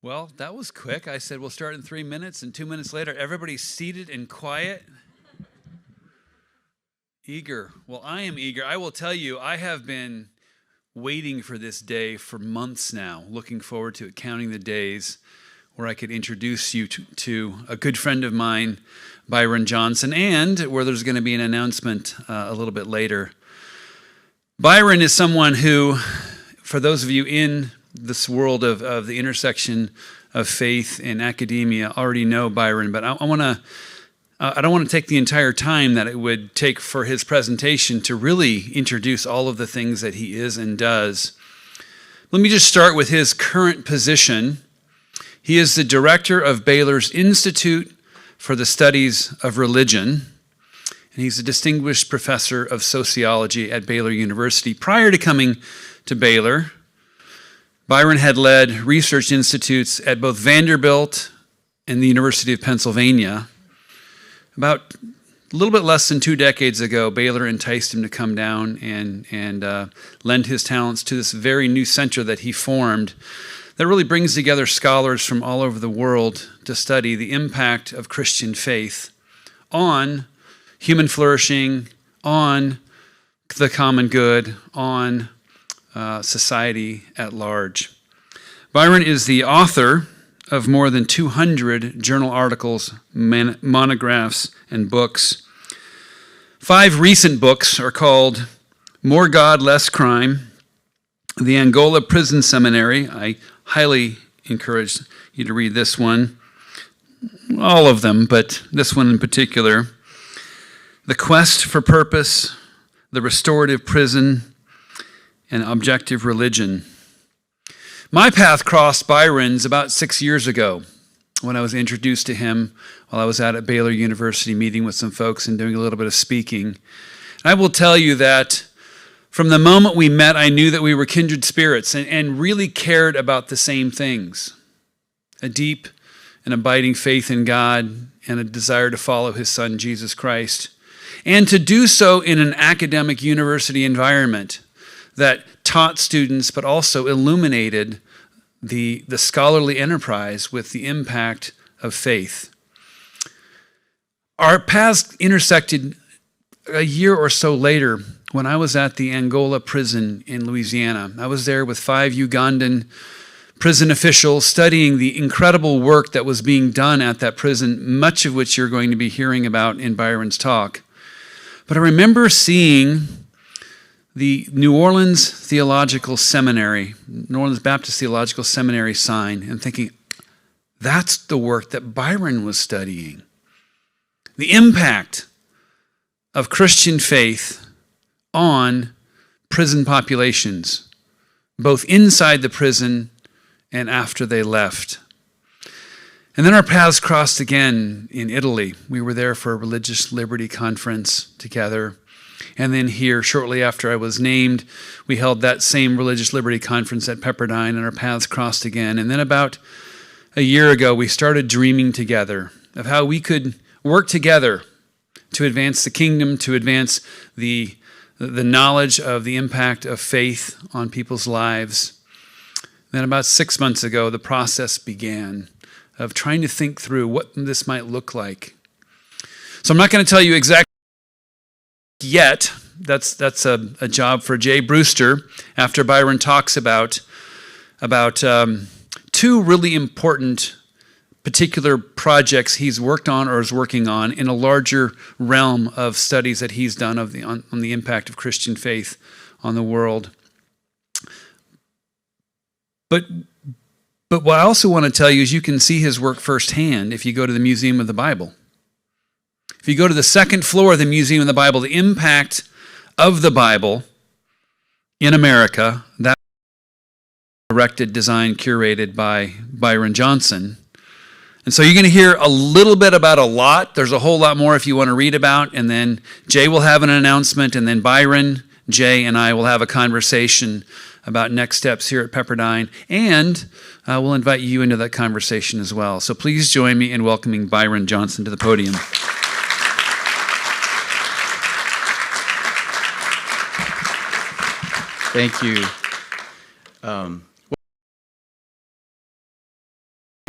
Well, that was quick. I said we'll start in 3 minutes, and 2 minutes later, everybody's seated and quiet. Eager. Well, I am eager. I will tell you, I have been waiting for this day for months now, looking forward to it, counting the days where I could introduce you to a good friend of mine, Byron Johnson, and where there's going to be an announcement a little bit later. Byron is someone who, for those of you in this world of the intersection of faith and academia, already know Byron, but I don't want to take the entire time that it would take for his presentation to really introduce all of the things that he is and does. Let me just start with his current position. He is the director of Baylor's Institute for the Studies of Religion, and he's a distinguished professor of sociology at Baylor University. Prior to coming to Baylor, Byron had led research institutes at both Vanderbilt and the University of Pennsylvania. About a little bit less than 2 decades ago, Baylor enticed him to come down and lend his talents to this very new center that he formed that really brings together scholars from all over the world to study the impact of Christian faith on human flourishing, on the common good, on society at large. Byron is the author of more than 200 journal articles, monographs, and books. 5 recent books are called More God, Less Crime, The Angola Prison Seminary. I highly encourage you to read this one. All of them, but this one in particular. The Quest for Purpose, The Restorative Prison, and Objective Religion. My path crossed Byron's about 6 years ago when I was introduced to him while I was out at Baylor University meeting with some folks and doing a little bit of speaking. I will tell you that from the moment we met, I knew that we were kindred spirits and really cared about the same things. A deep and abiding faith in God and a desire to follow his son, Jesus Christ. And to do so in an academic university environment that taught students but also illuminated the scholarly enterprise with the impact of faith. Our paths intersected a year or so later when I was at the Angola prison in Louisiana. I was there with 5 Ugandan prison officials studying the incredible work that was being done at that prison, much of which you're going to be hearing about in Byron's talk. But I remember seeing the New Orleans Theological Seminary, New Orleans Baptist Theological Seminary sign, and thinking, that's the work that Byron was studying. The impact of Christian faith on prison populations, both inside the prison and after they left. And then our paths crossed again in Italy. We were there for a religious liberty conference together. And then here, shortly after I was named, we held that same religious liberty conference at Pepperdine, and our paths crossed again. And then about a year ago, we started dreaming together of how we could work together to advance the kingdom, to advance the knowledge of the impact of faith on people's lives. Then about 6 months ago, the process began of trying to think through what this might look like. So I'm not going to tell you exactly yet. That's a job for Jay Brewster after Byron talks about 2 really important particular projects he's worked on or is working on in a larger realm of studies that he's done on the impact of Christian faith on the world. But what I also want to tell you is you can see his work firsthand if you go to the Museum of the Bible. If you go to the 2nd floor of the Museum of the Bible, the impact of the Bible in America, that directed, designed, curated by Byron Johnson. And so you're going to hear a little bit about a lot. There's a whole lot more if you want to read about. And then Jay will have an announcement, and then Byron, Jay, and I will have a conversation about next steps here at Pepperdine. And we'll invite you into that conversation as well. So please join me in welcoming Byron Johnson to the podium. Thank you.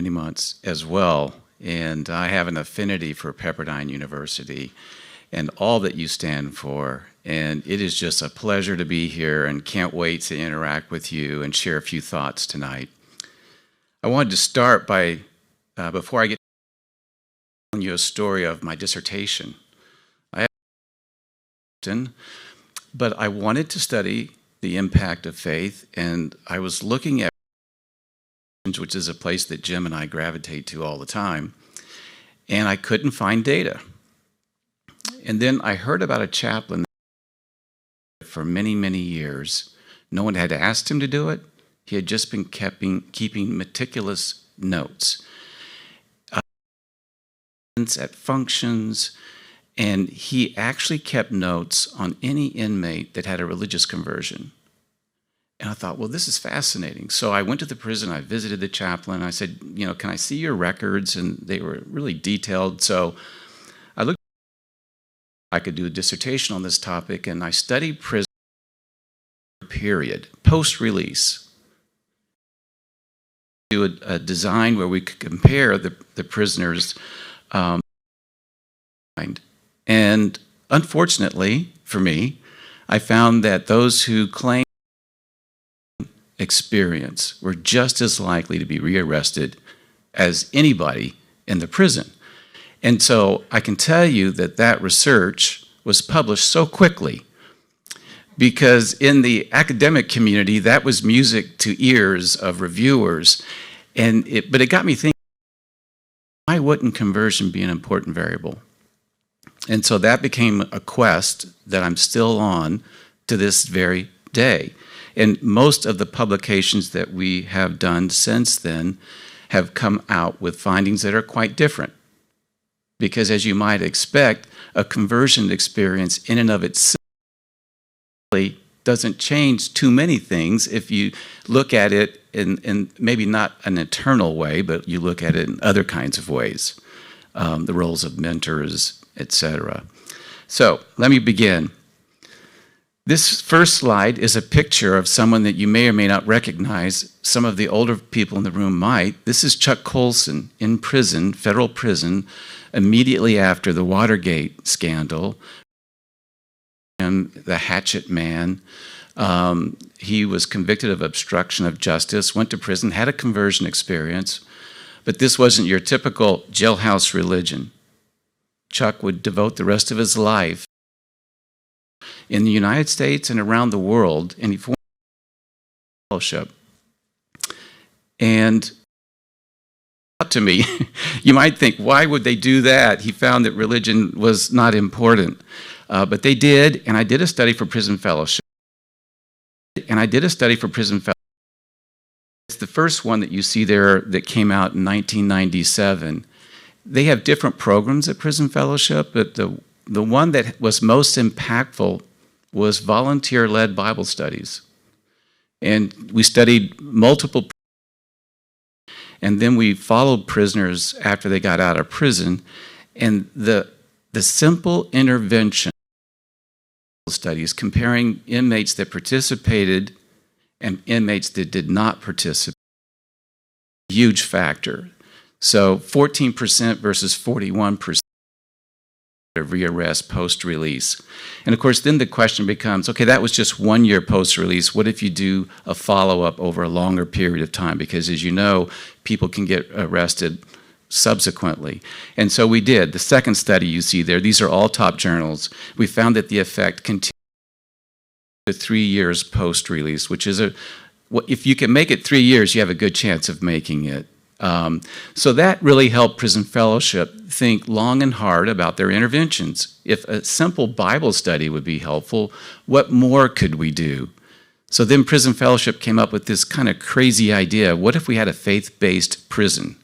many months as well, and I have an affinity for Pepperdine University and all that you stand for. And it is just a pleasure to be here and can't wait to interact with you and share a few thoughts tonight. I wanted to start by, before I get telling you a story of my dissertation. I have, but I wanted to study the impact of faith, and I was looking at, which is a place that Jim and I gravitate to all the time, and I couldn't find data. And then I heard about a chaplain for many, many years. No one had asked him to do it. He had just been keeping meticulous notes at functions, and he actually kept notes on any inmate that had a religious conversion. And I thought, well, this is fascinating. So I went to the prison, I visited the chaplain, I said, can I see your records? And they were really detailed. So I looked, I could do a dissertation on this topic, and I studied prison period, post-release. Do a design where we could compare the prisoners' and unfortunately for me, I found that those who claimed experience were just as likely to be rearrested as anybody in the prison. And so I can tell you that that research was published so quickly, because in the academic community, that was music to ears of reviewers. But it got me thinking, why wouldn't conversion be an important variable? And so that became a quest that I'm still on to this very day. And most of the publications that we have done since then have come out with findings that are quite different. Because as you might expect, a conversion experience in and of itself doesn't change too many things if you look at it in maybe not an eternal way, but you look at it in other kinds of ways, the roles of mentors, etc. So let me begin. This first slide is a picture of someone that you may or may not recognize. Some of the older people in the room might. This is Chuck Colson in prison, federal prison, immediately after the Watergate scandal. The hatchet man. He was convicted of obstruction of justice, went to prison, had a conversion experience, but this wasn't your typical jailhouse religion. Chuck would devote the rest of his life in the United States and around the world, and he formed a fellowship. And to me, you might think, why would they do that? He found that religion was not important. But they did, and I did a study for prison fellowship. It's the first one that you see there that came out in 1997. They have different programs at Prison Fellowship, but the one that was most impactful was volunteer-led Bible studies. And we studied multiple, and then we followed prisoners after they got out of prison. And the simple intervention studies comparing inmates that participated and inmates that did not participate, a huge factor. So 14% versus 41% of rearrest post-release. And of course, then the question becomes, okay, that was just 1 year post-release. What if you do a follow-up over a longer period of time? Because as you know, people can get arrested subsequently. And so we did. The second study you see there, these are all top journals. We found that the effect continued to 3 years post-release, which is if you can make it 3 years, you have a good chance of making it. So that really helped Prison Fellowship think long and hard about their interventions. If a simple Bible study would be helpful, what more could we do? So then Prison Fellowship came up with this kind of crazy idea. What if we had a faith-based prison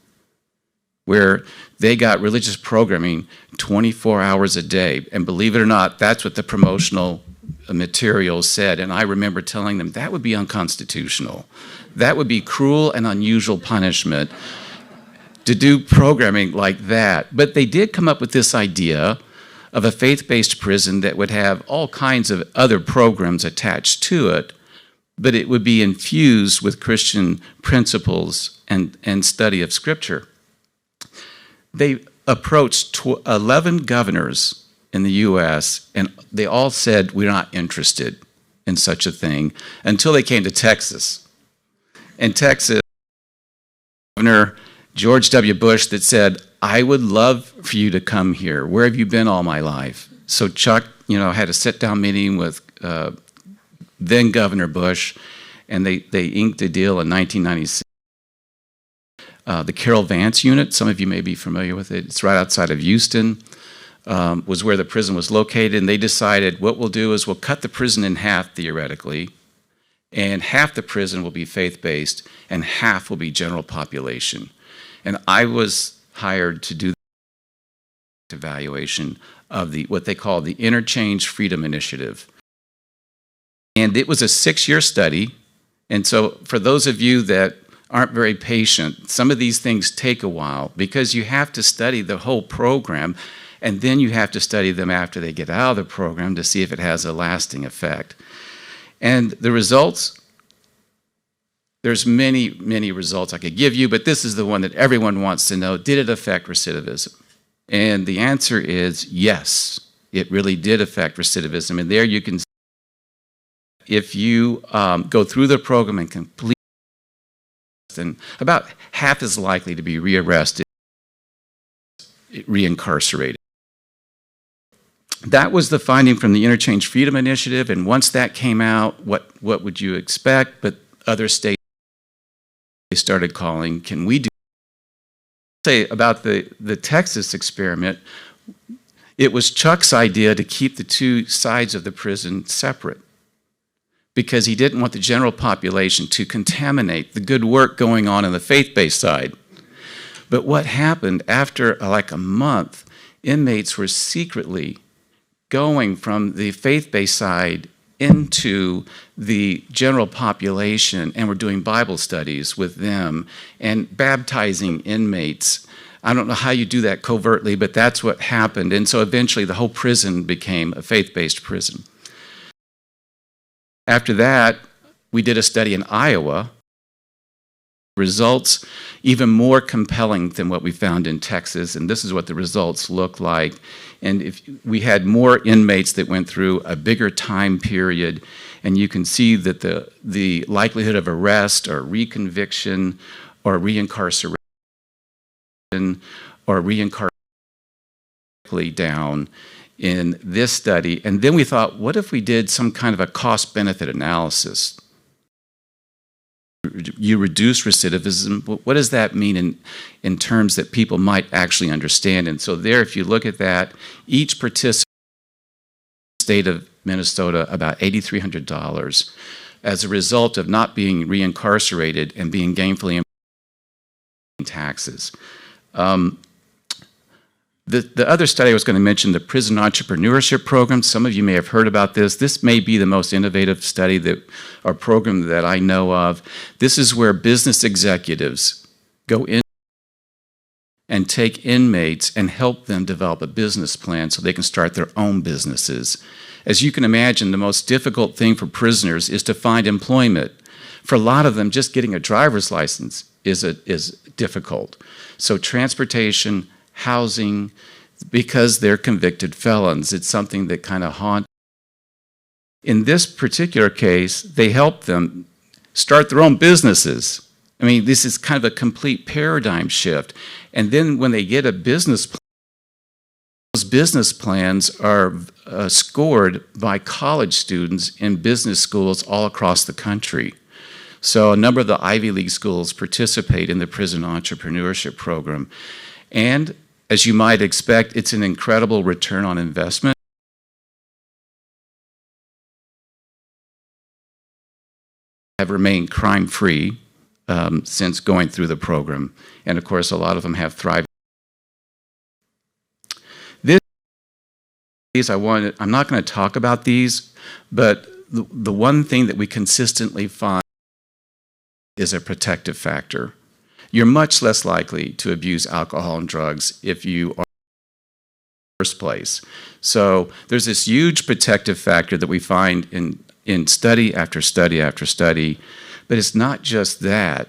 where they got religious programming 24 hours a day? And believe it or not, that's what the promotional materials said. And I remember telling them that would be unconstitutional. That would be cruel and unusual punishment to do programming like that. But they did come up with this idea of a faith-based prison that would have all kinds of other programs attached to it. but it would be infused with Christian principles and study of Scripture. They approached 11 governors in the U.S., and they all said, we're not interested in such a thing, until they came to Texas. In Texas, Governor George W. Bush that said, I would love for you to come here. Where have you been all my life? So Chuck, had a sit-down meeting with then Governor Bush, and they inked a deal in 1996. The Carroll Vance Unit, some of you may be familiar with it. It's right outside of Houston, was where the prison was located, and they decided what we'll do is we'll cut the prison in half, theoretically, and half the prison will be faith-based, and half will be general population. And I was hired to do the evaluation of what they call the Interchange Freedom Initiative. And it was a 6-year study, and so for those of you that aren't very patient, some of these things take a while because you have to study the whole program, and then you have to study them after they get out of the program to see if it has a lasting effect. And the results, there's many, many results I could give you, but this is the one that everyone wants to know. Did it affect recidivism? And the answer is yes, it really did affect recidivism. And there you can see if you go through the program and complete, and about half as likely to be rearrested, reincarcerated. That was the finding from the Interchange Freedom Initiative, and once that came out, what would you expect? But other states started calling, can we do? Say about the Texas experiment, it was Chuck's idea to keep the two sides of the prison separate because he didn't want the general population to contaminate the good work going on the faith-based side. But what happened after like a month, inmates were secretly going from the faith-based side into the general population, and were doing Bible studies with them and baptizing inmates. I don't know how you do that covertly, but that's what happened. And so eventually the whole prison became a faith-based prison. After that, we did a study in Iowa. Results even more compelling than what we found in Texas, and this is what the results look like. And if we had more inmates that went through a bigger time period, and you can see that the likelihood of arrest or reconviction or reincarceration or reincarceration down in this study. And then we thought, what if we did some kind of a cost-benefit analysis? You reduce recidivism. What does that mean in terms that people might actually understand? And so there, if you look at that, each participant in the state of Minnesota about $8,300 as a result of not being reincarcerated and being gainfully employed in taxes. The other study I was going to mention, the Prison Entrepreneurship Program. Some of you may have heard about this. This may be the most innovative study or program that I know of. This is where business executives go in and take inmates and help them develop a business plan so they can start their own businesses. As you can imagine, the most difficult thing for prisoners is to find employment. For a lot of them, just getting a driver's license is difficult. So transportation, housing, because they're convicted felons. It's something that kind of haunts. In this particular case, they help them start their own businesses. I mean, this is kind of a complete paradigm shift. And then when they get a business plan, those business plans are scored by college students in business schools all across the country. So a number of the Ivy League schools participate in the Prison Entrepreneurship Program. And as you might expect, it's an incredible return on investment. Have remained crime-free since going through the program. And of course, a lot of them have thrived. I'm not going to talk about these, but the one thing that we consistently find is a protective factor. You're much less likely to abuse alcohol and drugs if you are in the first place. So there's this huge protective factor that we find in in study after study after study. But it's not just that.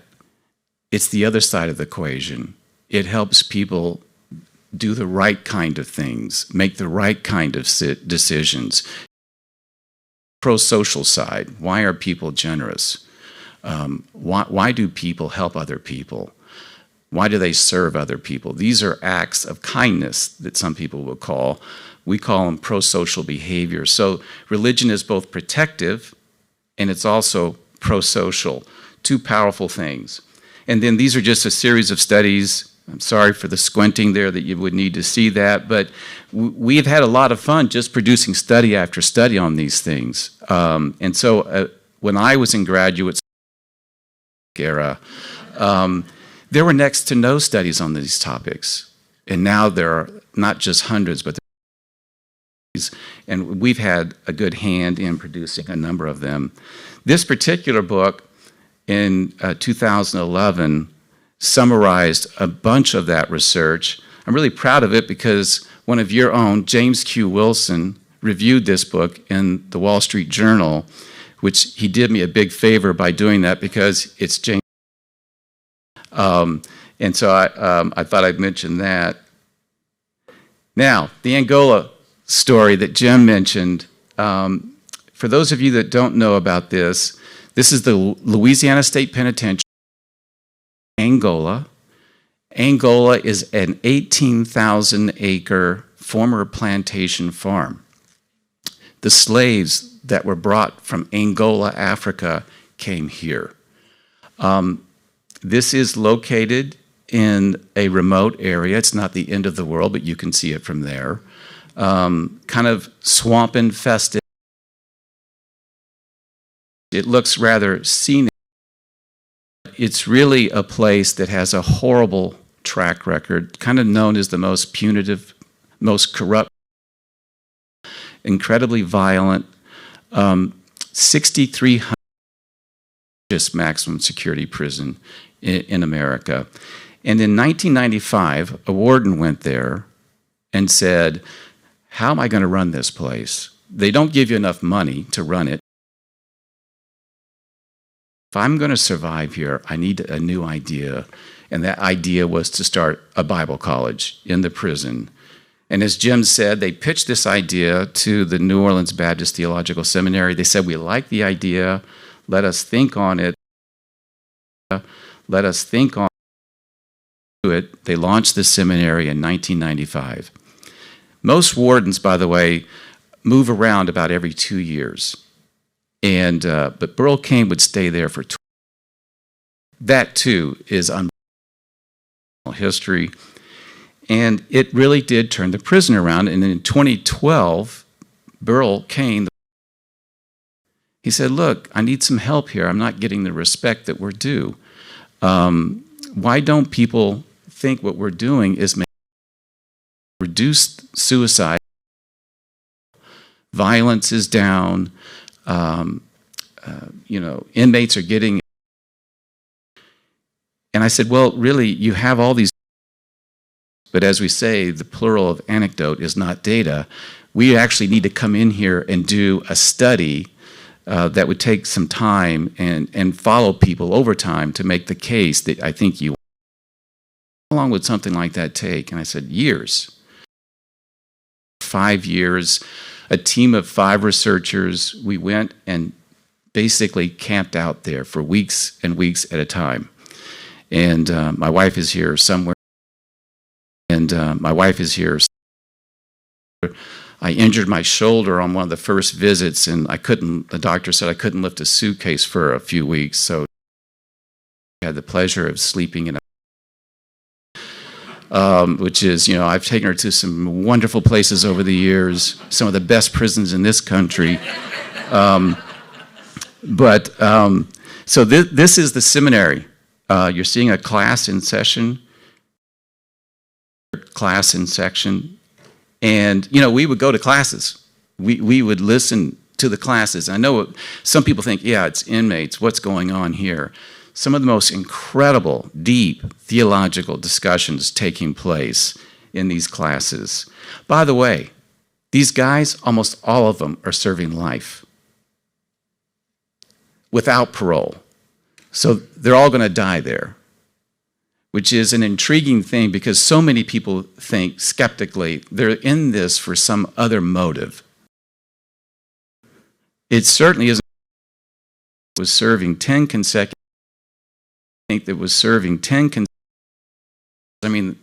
It's the other side of the equation. It helps people do the right kind of things, make the right kind of decisions. Pro-social side, why are people generous? Why do people help other people? Why do they serve other people? These are acts of kindness that some people will call. We call them pro-social behavior. So religion is both protective and it's also pro-social. Two powerful things. And then these are just a series of studies. I'm sorry for the squinting there that you would need to see that, but we've had a lot of fun just producing study after study on these things. And so when I was in graduate era, there were next to no studies on these topics. And now there are not just hundreds, but and we've had a good hand in producing a number of them. This particular book in 2011 summarized a bunch of that research. I'm really proud of it because one of your own, James Q. Wilson, reviewed this book in the Wall Street Journal, which he did me a big favor by doing that because it's James. And so I thought I'd mention that. Now, the Angola story that Jim mentioned, for those of you that don't know about this, this is the Louisiana State Penitentiary, Angola. Angola is an 18,000-acre former plantation farm. The slaves that were brought from Angola, Africa, came here. This is located in a remote area. It's not the end of the world, but you can see it from there. Kind of swamp infested. It looks rather scenic. It's really a place that has a horrible track record, kind of known as the most punitive, most corrupt, incredibly violent, 6,300 maximum security prison in America. And in 1995, a warden went there and said, how am I going to run this place? They don't give you enough money to run it. If I'm going to survive here, I need a new idea. And that idea was to start a Bible college in the prison. And as Jim said, they pitched this idea to the New Orleans Baptist Theological Seminary. They said, we like the idea. Let us think on it. Let us think on it. They launched the seminary in 1995. Most wardens, by the way, move around about every 2 years. But Burl Cain would stay there for 20 years. That, too, is unbelievable history. And it really did turn the prison around. And in 2012, Burl Cain, he said, look, I need some help here. I'm not getting the respect that we're due. Why don't people think what we're doing is reduce suicide? Violence is down. Inmates are getting. And I said, well, really, you have all these. But as we say, the plural of anecdote is not data. We actually need to come in here and do a study that would take some time and follow people over time to make the case that I think you. How long would something like that take? And I said, years. 5 years, a team of 5 researchers. We went and basically camped out there for weeks and weeks at a time. And my wife is here somewhere. I injured my shoulder on one of the first visits, and the doctor said I couldn't lift a suitcase for a few weeks, so I had the pleasure of sleeping in which is, I've taken her to some wonderful places over the years, some of the best prisons in this country. So this is the seminary. You're seeing a class in session. And, we would go to classes. We would listen to the classes. I know some people think, yeah, it's inmates. What's going on here? Some of the most incredible, deep theological discussions taking place in these classes. By the way, these guys, almost all of them are serving life. without parole. So they're all going to die there, which is an intriguing thing because so many people think skeptically they're in this for some other motive. It certainly isn't. It was serving 10 consecutive. I think that was serving 10 consecutive. I mean,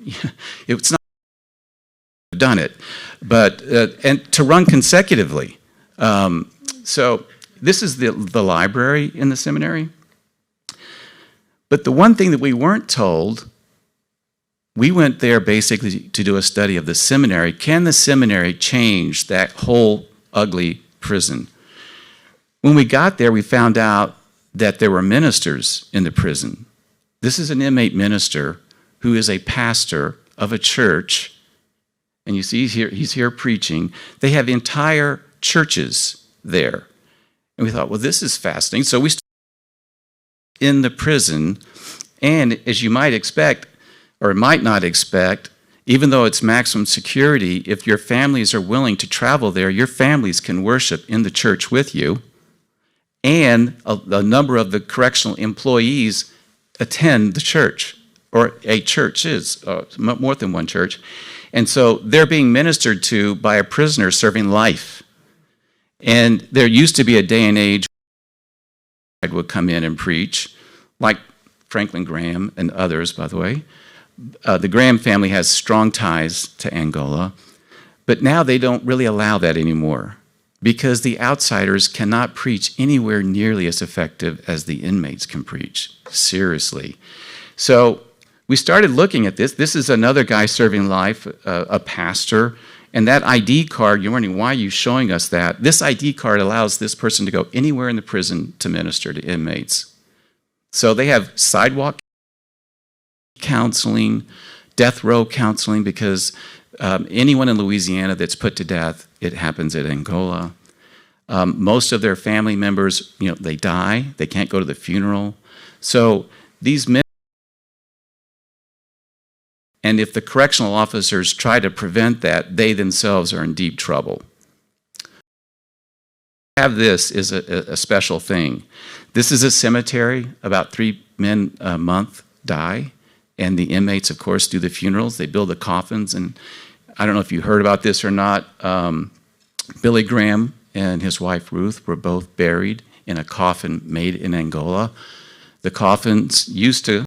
it's not done it, but and to run consecutively. So this is the library in the seminary. But the one thing that we weren't told, we went there basically to do a study of the seminary. Can the seminary change that whole ugly prison? When we got there, we found out that there were ministers in the prison. This is an inmate minister who is a pastor of a church, and you see he's here preaching. They have entire churches there. And we thought, well, this is fascinating. So we started in the prison, and as you might expect, or might not expect, even though it's maximum security, if your families are willing to travel there, your families can worship in the church with you, and a number of the correctional employees attend the church, or a church is, more than one church. And so they're being ministered to by a prisoner serving life. And there used to be a day and age where would come in and preach, like Franklin Graham and others, by the way. The Graham family has strong ties to Angola, but now they don't really allow that anymore because the outsiders cannot preach anywhere nearly as effective as the inmates can preach. Seriously. So we started looking at this. This is another guy serving life, a pastor. And that ID card, you're wondering, why are you showing us that? This ID card allows this person to go anywhere in the prison to minister to inmates. So they have sidewalk counseling, death row counseling, because anyone in Louisiana that's put to death, it happens at Angola. Most of their family members, they die. They can't go to the funeral. So these men, and if the correctional officers try to prevent that, they themselves are in deep trouble. Have this is a special thing. This is a cemetery. About 3 men a month die, and the inmates, of course, do the funerals. They build the coffins, and I don't know if you heard about this or not. Billy Graham and his wife Ruth were both buried in a coffin made in Angola. The coffins used to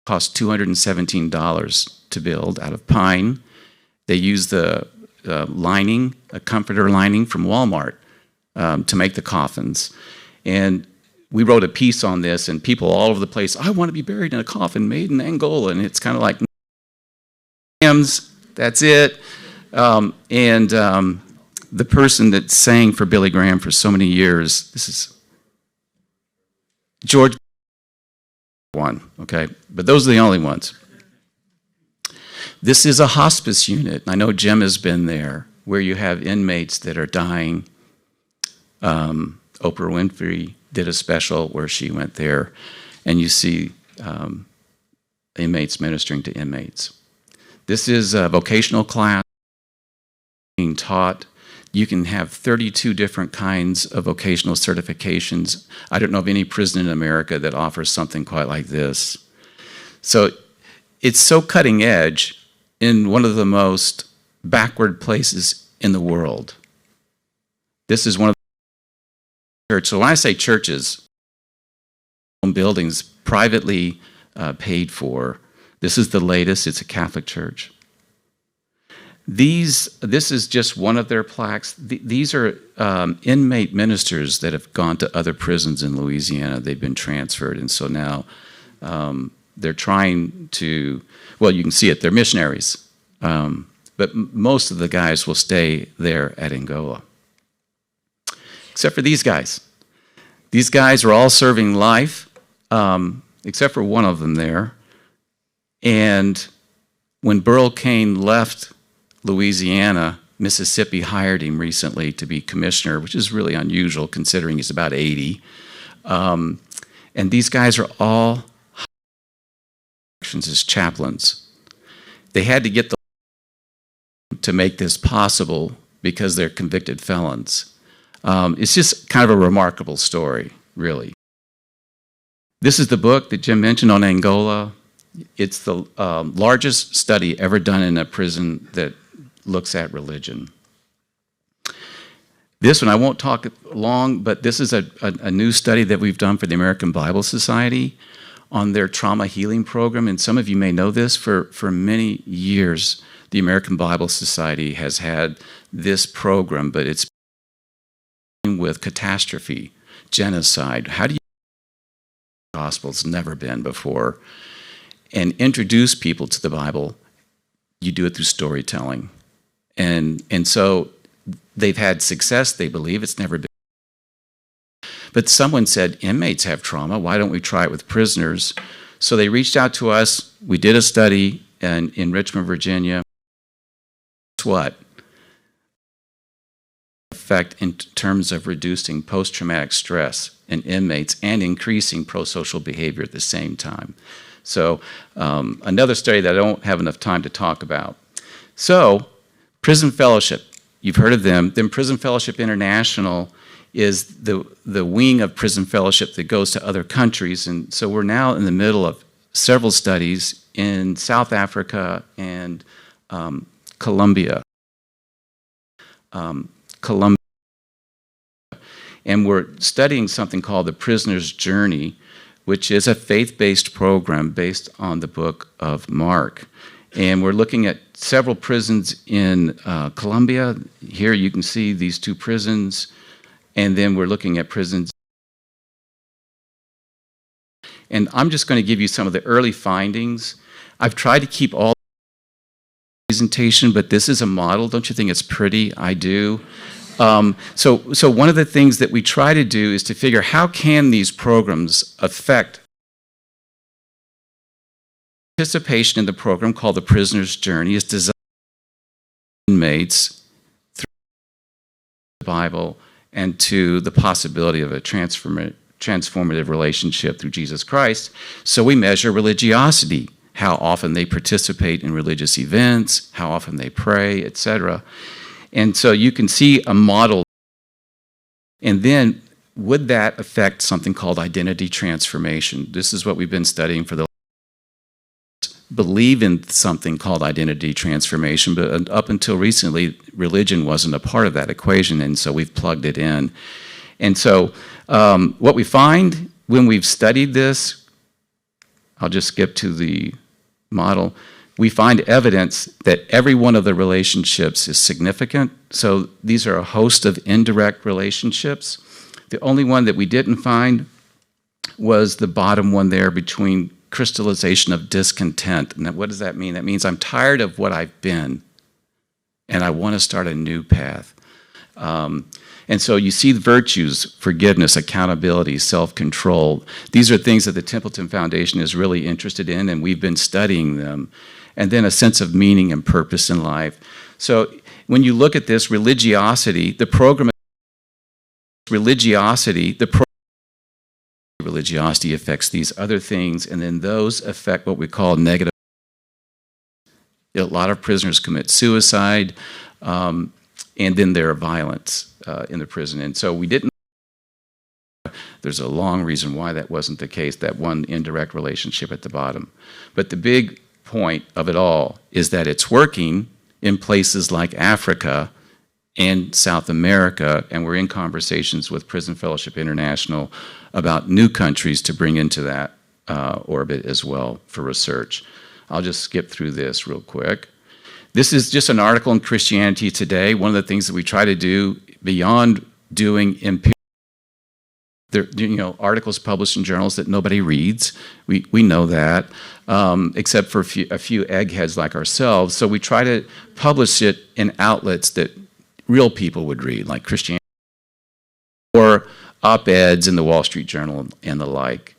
cost $217 to build out of pine. They used the lining, a comforter lining from Walmart, to make the coffins. And we wrote a piece on this, and people all over the place, I want to be buried in a coffin made in Angola. And it's kind of like, that's it. The person that sang for Billy Graham for so many years, this is George one, okay? But those are the only ones. This is a hospice unit. I know Jim has been there, where you have inmates that are dying. Oprah Winfrey did a special where she went there, and you see inmates ministering to inmates. This is a vocational class being taught. You can have 32 different kinds of vocational certifications. I don't know of any prison in America that offers something quite like this. So it's so cutting edge in one of the most backward places in the world. This is one of the churches. So when I say churches, buildings privately paid for, this is the latest. It's a Catholic church. This is just one of their plaques. These are inmate ministers that have gone to other prisons in Louisiana. They've been transferred, and so now they're trying to, well, you can see it, they're missionaries. But most of the guys will stay there at Angola. Except for these guys. These guys are all serving life, except for one of them there. And when Burl Cain left Louisiana, Mississippi hired him recently to be commissioner, which is really unusual considering he's about 80. And these guys are all as chaplains. They had to get to make this possible because they're convicted felons. It's just kind of a remarkable story. really. This is the book that Jim mentioned on Angola. It's the largest study ever done in a prison that looks at religion. This one, I won't talk long, but this is a new study that we've done for the American Bible Society on their trauma healing program. And some of you may know this, for many years, the American Bible Society has had this program, but it's with catastrophe, genocide. How do you gospel's never been before, and introduce people to the Bible? You do it through storytelling. And so they've had success, they believe. It's never been. But someone said, inmates have trauma. Why don't we try it with prisoners? So they reached out to us. We did a study in Richmond, Virginia. Guess what? Effect in terms of reducing post-traumatic stress in inmates and increasing prosocial behavior at the same time. So another study that I don't have enough time to talk about. So Prison Fellowship, you've heard of them. Then Prison Fellowship International is the wing of Prison Fellowship that goes to other countries. And so we're now in the middle of several studies in South Africa and Colombia. And we're studying something called the Prisoner's Journey, which is a faith-based program based on the book of Mark. And we're looking at several prisons in Colombia. Here you can see these two prisons. And then we're looking at prisons. And I'm just going to give you some of the early findings. I've tried to keep all the presentation, but this is a model. Don't you think it's pretty? I do. So one of the things that we try to do is to figure how can these programs affect participation in the program called the Prisoner's Journey is designed for inmates through the Bible and to the possibility of a transformative relationship through Jesus Christ. So we measure religiosity, how often they participate in religious events, how often they pray, etc. And so you can see a model. And then would that affect something called identity transformation? This is what we've been studying for the believe in something called identity transformation, but up until recently, religion wasn't a part of that equation, and so we've plugged it in. And so what we find when we've studied this, I'll just skip to the model, we find evidence that every one of the relationships is significant. So these are a host of indirect relationships. The only one that we didn't find was the bottom one there between crystallization of discontent. And what does that mean? That means I'm tired of what I've been and I want to start a new path. And so you see the virtues, forgiveness, accountability, self-control. These are things that the Templeton Foundation is really interested in, and we've been studying them. And then a sense of meaning and purpose in life. So when you look at this, religiosity affects these other things, and then those affect what we call negative. A lot of prisoners commit suicide, and then there are violence in the prison. And so we didn't. There's a long reason why that wasn't the case, that one indirect relationship at the bottom. But the big point of it all is that it's working in places like Africa and South America, and we're in conversations with Prison Fellowship International about new countries to bring into that orbit as well for research. I'll just skip through this real quick. This is just an article in Christianity Today. One of the things that we try to do beyond doing articles published in journals that nobody reads. We know that, except for a few eggheads like ourselves. So we try to publish it in outlets that real people would read, like Christianity, or op-eds in the Wall Street Journal and the like.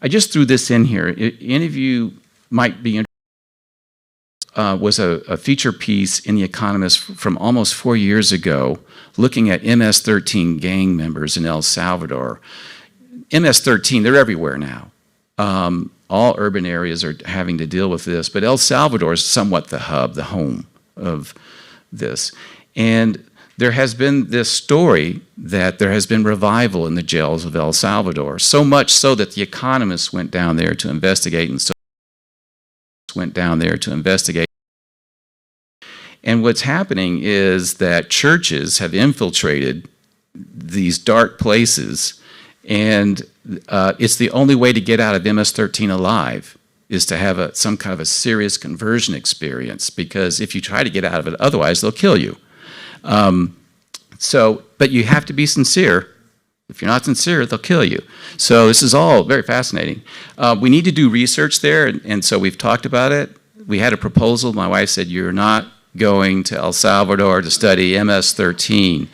I just threw this in here. Any of you might be interested. Was a feature piece in The Economist from almost 4 years ago looking at MS-13 gang members in El Salvador. MS-13, they're everywhere now. All urban areas are having to deal with this, but El Salvador is somewhat the hub, the home of this. And there has been this story that there has been revival in the jails of El Salvador, so much so that The Economist went down there to investigate, And what's happening is that churches have infiltrated these dark places, and it's the only way to get out of MS-13 alive is to have some kind of a serious conversion experience, because if you try to get out of it otherwise, they'll kill you. But you have to be sincere. If you're not sincere, they'll kill you. So this is all very fascinating. We need to do research there, and so we've talked about it. We had a proposal. My wife said, you're not going to El Salvador to study MS-13.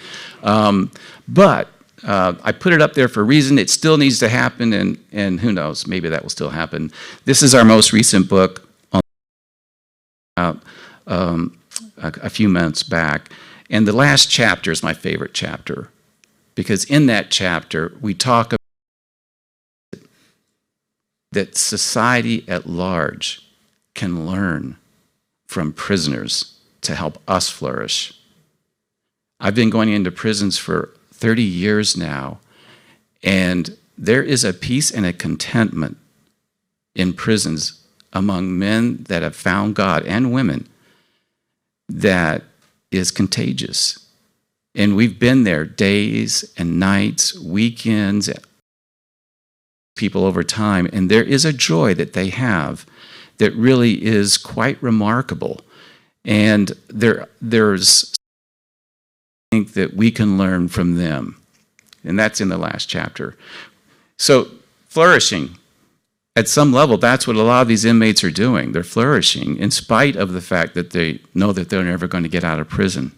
But I put it up there for a reason. It still needs to happen, and who knows, maybe that will still happen. This is our most recent book a few months back. And the last chapter is my favorite chapter, because in that chapter we talk about that society at large can learn from prisoners to help us flourish. I've been going into prisons for 30 years now, and there is a peace and a contentment in prisons among men that have found God, and women, that is contagious. And we've been there days and nights, weekends, people over time, and there is a joy that they have that really is quite remarkable. And there's something that we can learn from them. And that's in the last chapter. So, flourishing. At some level, that's what a lot of these inmates are doing. They're flourishing in spite of the fact that they know that they're never going to get out of prison.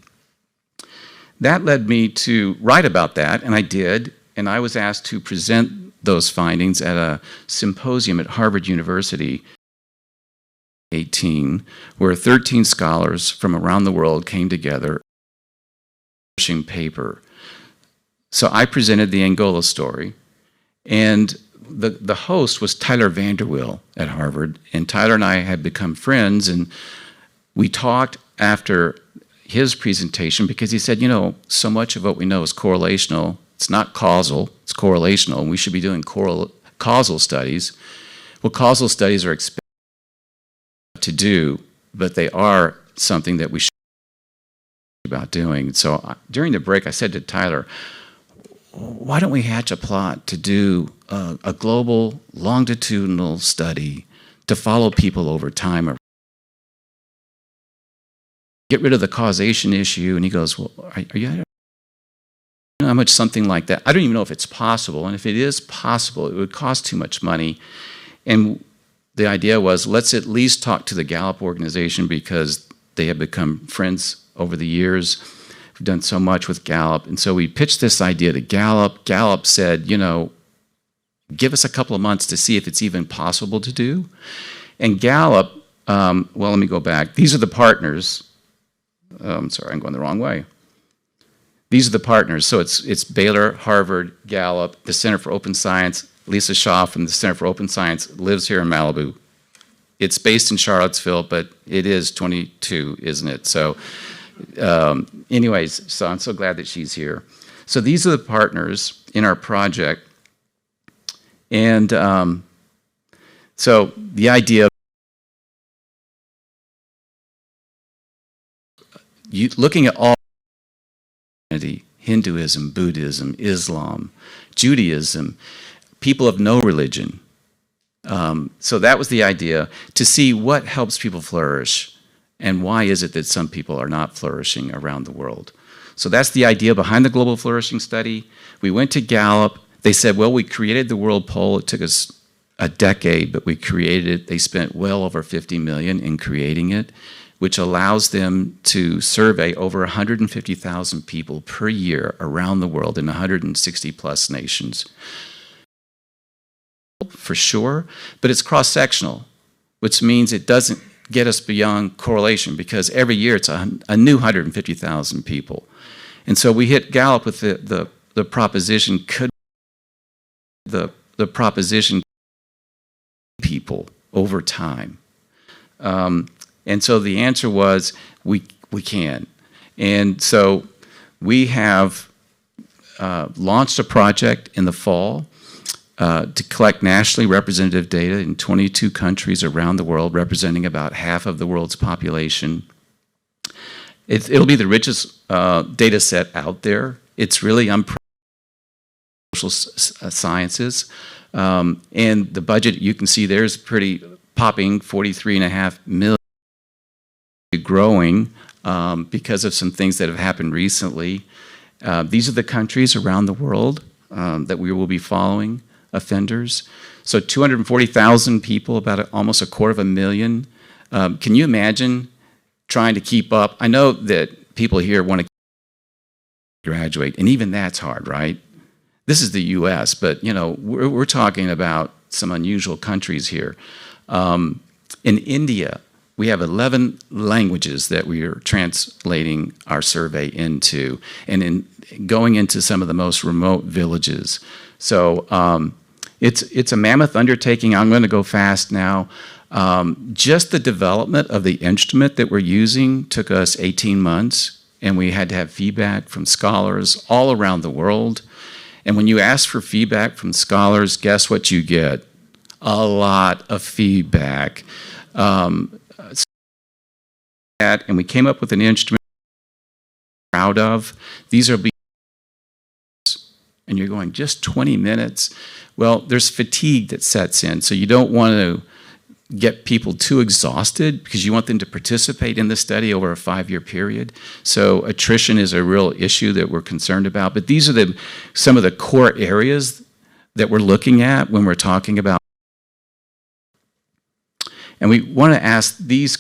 That led me to write about that, and I did. And I was asked to present those findings at a symposium at Harvard University 18, where 13 scholars from around the world came together, flourishing paper. So I presented the Angola story, and the host was Tyler Vanderwill at Harvard, and Tyler and I had become friends, and we talked after his presentation because he said, so much of what we know is correlational. It's not causal, it's correlational, and we should be doing causal studies. Well, causal studies are expensive to do, but they are something that we should be about doing. So during the break, I said to Tyler, why don't we hatch a plot to do a global longitudinal study to follow people over time, get rid of the causation issue? And he goes, well, are you how much something like that? I don't even know if it's possible, and if it is possible, it would cost too much money. And the idea was, let's at least talk to the Gallup organization, because they have become friends over the years. We've done so much with Gallup. And so we pitched this idea to Gallup. Gallup said, give us a couple of months to see if it's even possible to do. And Gallup, let me go back. These are the partners. Sorry, I'm going the wrong way. These are the partners. So it's Baylor, Harvard, Gallup, the Center for Open Science. Lisa Shaw from the Center for Open Science lives here in Malibu. It's based in Charlottesville, but it is 22, isn't it? So anyways, so I'm so glad that she's here. So these are the partners in our project. And so the idea of looking at all Hinduism, Buddhism, Islam, Judaism, people of no religion. So that was the idea, to see what helps people flourish and why is it that some people are not flourishing around the world. So that's the idea behind the Global Flourishing Study. We went to Gallup. They said, well, we created the World Poll. It took us a decade, but we created it. They spent well over $50 million in creating it, which allows them to survey over 150,000 people per year around the world in 160 plus nations. For sure, but it's cross-sectional, which means it doesn't get us beyond correlation, because every year it's a new 150,000 people. And so we hit Gallup with the proposition, could the proposition people over time? And so the answer was, we can. And so We have launched a project in the fall to collect nationally representative data in 22 countries around the world, representing about half of the world's population. It'll be the richest data set out there. It's really unprecedented social sciences. And the budget you can see there is pretty popping, $43.5 million, growing because of some things that have happened recently. These are the countries around the world that we will be following offenders. So 240,000 people, about almost 250,000. Can you imagine trying to keep up? I know that people here want to graduate, and even that's hard, right? This is the U.S., but we're talking about some unusual countries here. In India, we have 11 languages that we are translating our survey into, and in going into some of the most remote villages. So it's a mammoth undertaking. I'm going to go fast now. Just the development of the instrument that we're using took us 18 months, and we had to have feedback from scholars all around the world. And when you ask for feedback from scholars, guess what you get? A lot of feedback. And we came up with an instrument we're proud of. These are, and you're going, just 20 minutes? Well, there's fatigue that sets in, so you don't want to get people too exhausted because you want them to participate in the study over a 5-year period. So attrition is a real issue that we're concerned about. But these are some of the core areas that we're looking at when we're talking about. And we want to ask these,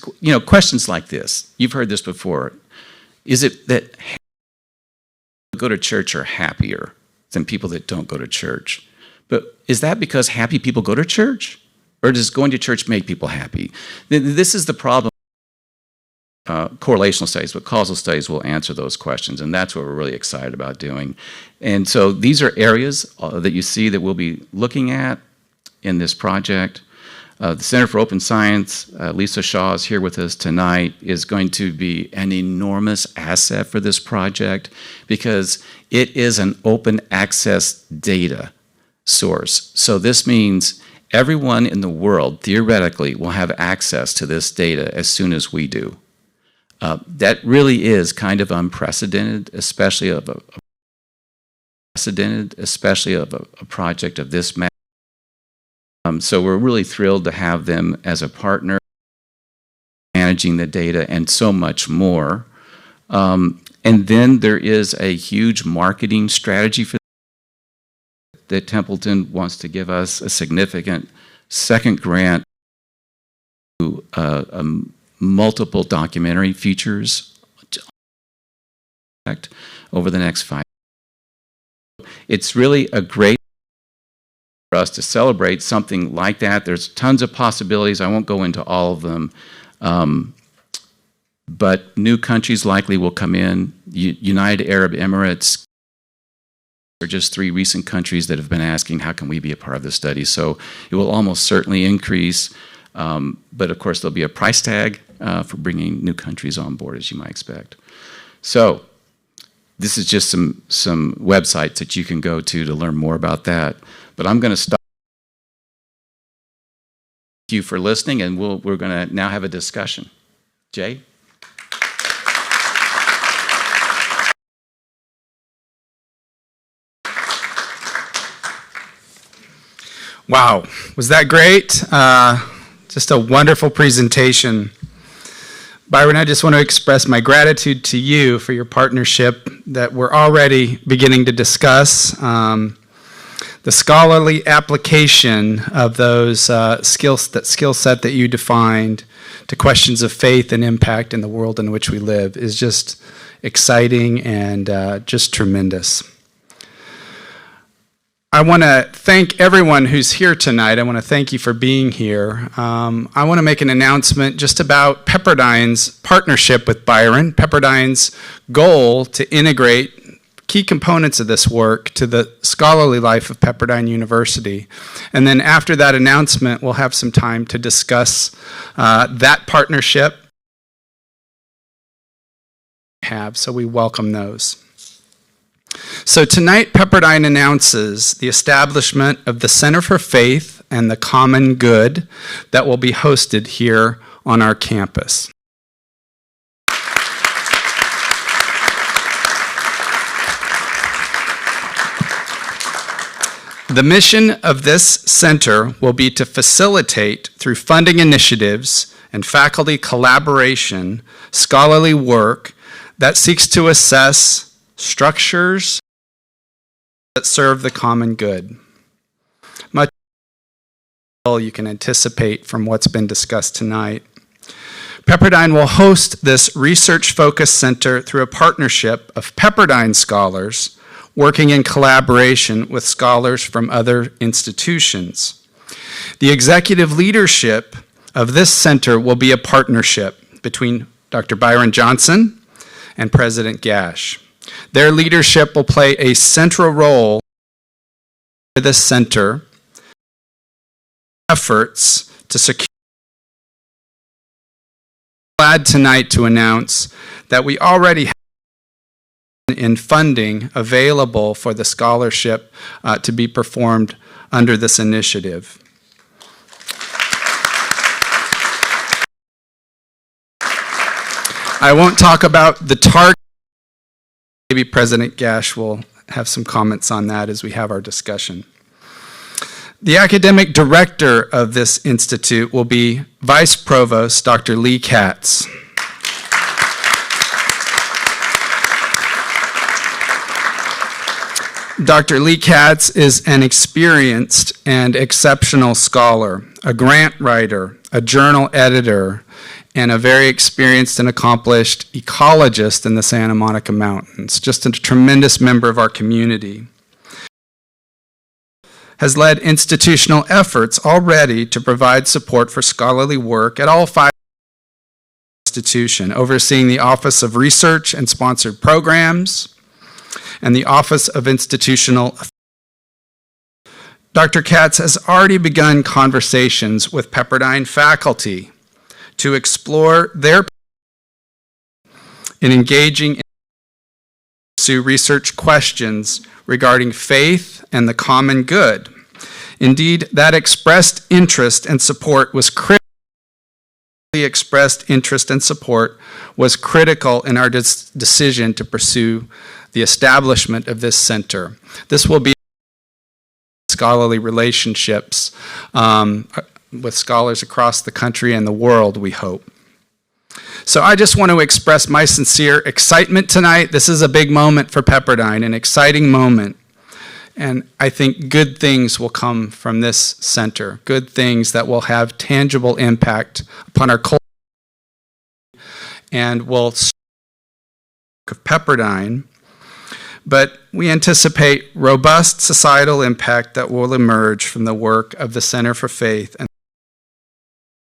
questions like this. You've heard this before. Is it that people who go to church are happier than people that don't go to church? But is that because happy people go to church? Or does going to church make people happy? This is the problem. Correlational studies, but causal studies will answer those questions, and that's what we're really excited about doing. And so these are areas that you see that we'll be looking at in this project. The Center for Open Science, Lisa Shaw is here with us tonight, is going to be an enormous asset for this project because it is an open access data source. So this means everyone in the world, theoretically, will have access to this data as soon as we do. That really is kind of unprecedented, especially of a project of this magnitude. So we're really thrilled to have them as a partner, managing the data, and so much more. And then there is a huge marketing strategy for that Templeton wants to give us a significant second grant to multiple documentary features over the next 5 years. It's really a great for us to celebrate something like that. There's tons of possibilities. I won't go into all of them. But new countries likely will come in. United Arab Emirates are just 3 recent countries that have been asking, how can we be a part of this study? So it will almost certainly increase. But of course, there'll be a price tag for bringing new countries on board, as you might expect. So this is just some websites that you can go to learn more about that. But I'm going to stop. Thank you for listening, and we're going to now have a discussion. Jay? Wow, was that great? Just a wonderful presentation. Byron, I just want to express my gratitude to you for your partnership that we're already beginning to discuss. The scholarly application of those skill set that you defined to questions of faith and impact in the world in which we live is just exciting and just tremendous. I want to thank everyone who's here tonight. I want to thank you for being here. I want to make an announcement just about Pepperdine's partnership with Byron, Pepperdine's goal to integrate key components of this work to the scholarly life of Pepperdine University. And then after that announcement, we'll have some time to discuss that partnership. So we welcome those. So tonight, Pepperdine announces the establishment of the Center for Faith and the Common Good that will be hosted here on our campus. The mission of this center will be to facilitate, through funding initiatives and faculty collaboration, scholarly work that seeks to assess structures that serve the common good. Much you can anticipate from what's been discussed tonight. Pepperdine will host this research-focused center through a partnership of Pepperdine scholars working in collaboration with scholars from other institutions. The executive leadership of this center will be a partnership between Dr. Byron Johnson and President Gash. Their leadership will play a central role in this center efforts to secure. I'm glad tonight to announce that we already have in funding available for the scholarship to be performed under this initiative. I won't talk about the target. Maybe President Gash will have some comments on that as we have our discussion. The academic director of this institute will be Vice Provost Dr. Lee Katz. Dr. Lee Katz is an experienced and exceptional scholar, a grant writer, a journal editor, and a very experienced and accomplished ecologist in the Santa Monica Mountains, just a tremendous member of our community. Has led institutional efforts already to provide support for scholarly work at all 5 institutions, overseeing the Office of Research and Sponsored Programs, and the Office of Institutional Affairs. Dr. Katz has already begun conversations with Pepperdine faculty to explore their in engaging in pursue research questions regarding faith and the common good. Indeed, that expressed interest and support was critical. Expressed interest and support was critical in our decision to pursue the establishment of this center. This will be scholarly relationships with scholars across the country and the world, we hope. So I just want to express my sincere excitement tonight. This is a big moment for Pepperdine, an exciting moment. And I think good things will come from this center, good things that will have tangible impact upon our culture and will serve of Pepperdine. But we anticipate robust societal impact that will emerge from the work of the Center for Faith. And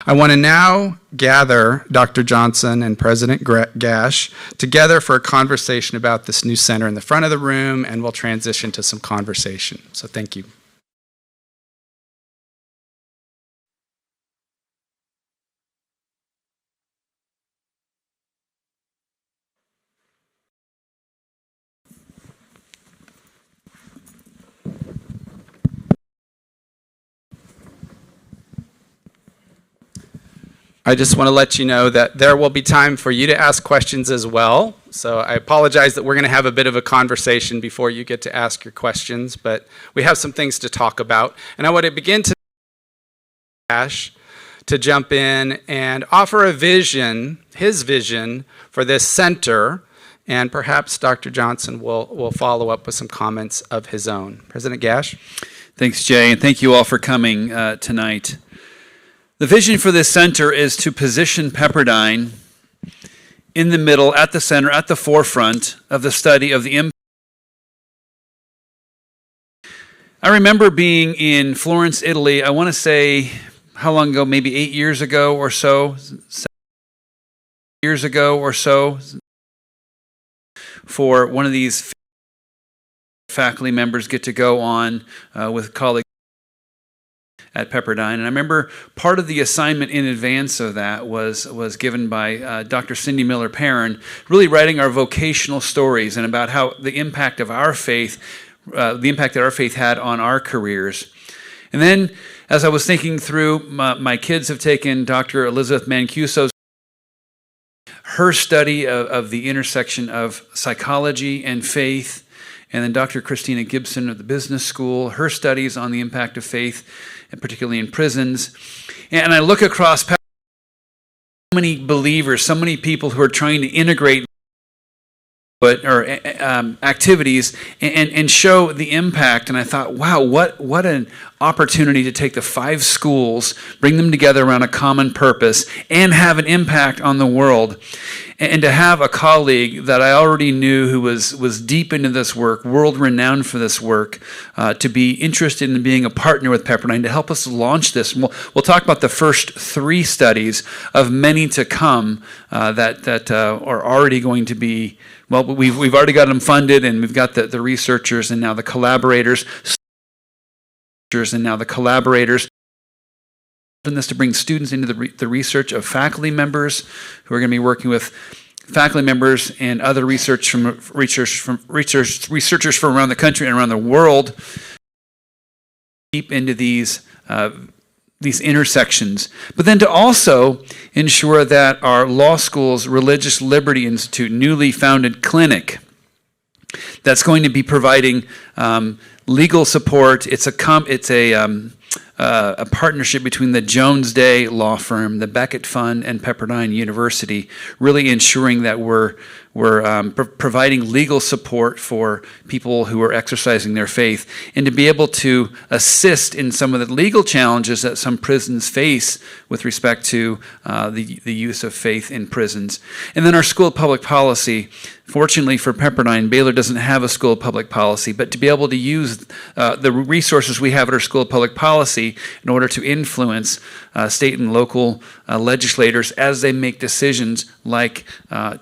I want to now gather Dr. Johnson and President Gash together for a conversation about this new center in the front of the room, and we'll transition to some conversation. So thank you. I just want to let you know that there will be time for you to ask questions as well. So I apologize that we're going to have a bit of a conversation before you get to ask your questions, but we have some things to talk about. And I want to begin to Ash to jump in and offer a vision, his vision for this center, and perhaps Dr. Johnson will follow up with some comments of his own. President Gash? Thanks, Jay, and thank you all for coming tonight. The vision for this center is to position Pepperdine in the middle, at the center, at the forefront of the study of the impact. I remember being in Florence, Italy, I want to say, how long ago, maybe 8 years ago or so, 7 years ago or so, for one of these faculty members get to go on with colleagues at Pepperdine. And I remember part of the assignment in advance of that was given by Dr. Cindy Miller-Perrin, really writing our vocational stories and about how the impact of our faith, the impact that our faith had on our careers. And then, as I was thinking through, my kids have taken Dr. Elizabeth Mancuso's her study of the intersection of psychology and faith, and then Dr. Christina Gibson of the business school, her studies on the impact of faith, and particularly in prisons. And I look across so many believers, so many people who are trying to integrate activities and show the impact. And I thought, wow, what an opportunity to take the 5 schools, bring them together around a common purpose, and have an impact on the world. And to have a colleague that I already knew who was deep into this work, world-renowned for this work, to be interested in being a partner with Pepperdine to help us launch this. And we'll talk about the first 3 studies of many to come that are already going to be, well, we've already got them funded, and we've got the researchers and now the collaborators. In this to bring students into the research of faculty members who are going to be working with faculty members and other researchers from around the country and around the world, deep into these intersections. But then to also ensure that our law school's Religious Liberty Institute, newly founded clinic, that's going to be providing legal support. It's a partnership between the Jones Day law firm, the Beckett Fund, and Pepperdine University, really ensuring that we're providing legal support for people who are exercising their faith, and to be able to assist in some of the legal challenges that some prisons face with respect to the use of faith in prisons. And then our School of Public Policy. Fortunately for Pepperdine, Baylor doesn't have a School of Public Policy, but to be able to use the resources we have at our School of Public Policy in order to influence state and local legislators as they make decisions like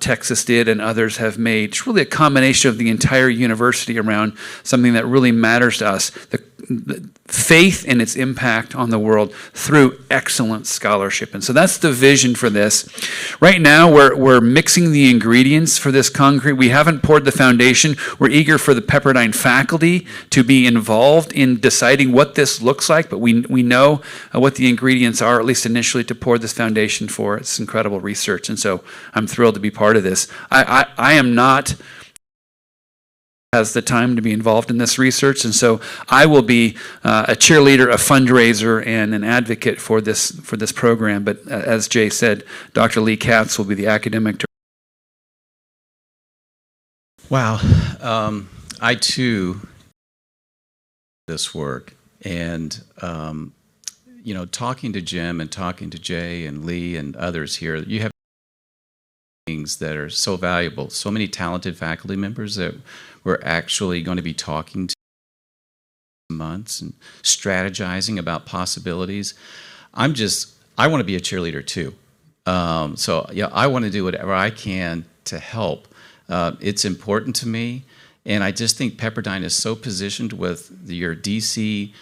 Texas did and others have made. It's really a combination of the entire university around something that really matters to us, the faith and its impact on the world through excellent scholarship. And so that's the vision for this. Right now, we're mixing the ingredients for this concrete. We haven't poured the foundation. We're eager for the Pepperdine faculty to be involved in deciding what this looks like, but we know what the ingredients are, at least initially, to pour this foundation for. It's incredible research, and so I'm thrilled to be part of this. I am not has the time to be involved in this research, and so I will be a cheerleader, a fundraiser, and an advocate for this program. But as Jay said, Dr. Lee Katz will be the academic director. Wow, I too this work, and talking to Jim and talking to Jay and Lee and others here, you have things that are so valuable. So many talented faculty members that we're actually going to be talking to months and strategizing about possibilities. I want to be a cheerleader too. I want to do whatever I can to help. It's important to me, and I just think Pepperdine is so positioned with your DC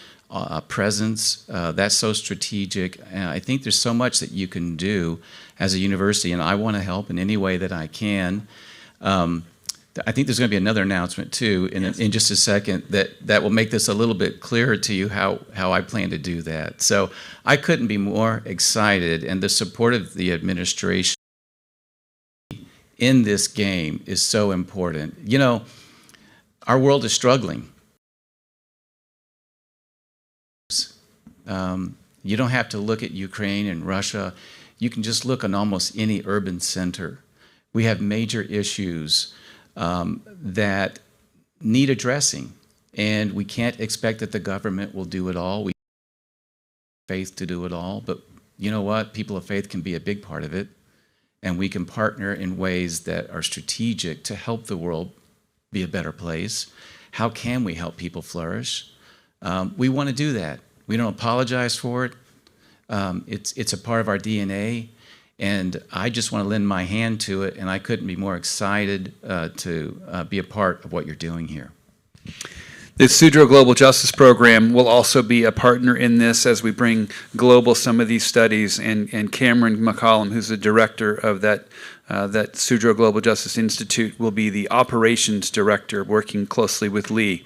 presence. That's so strategic. And I think there's so much that you can do as a university, and I want to help in any way that I can. I think there's going to be another announcement too in just a second that will make this a little bit clearer to you how I plan to do that. So I couldn't be more excited, and the support of the administration in this game is so important. Our world is struggling. You don't have to look at Ukraine and Russia. You can just look on almost any urban center. We have major issues that need addressing, and we can't expect that the government will do it all. We have faith to do it all, but you know what? People of faith can be a big part of it, and we can partner in ways that are strategic to help the world be a better place. How can we help people flourish? We want to do that. We don't apologize for it. It's a part of our DNA. And I just want to lend my hand to it, and I couldn't be more excited to be a part of what you're doing here. The Sudro Global Justice Program will also be a partner in this as we bring global some of these studies, and Cameron McCollum, who's the director of that Sudro Global Justice Institute, will be the operations director working closely with Lee.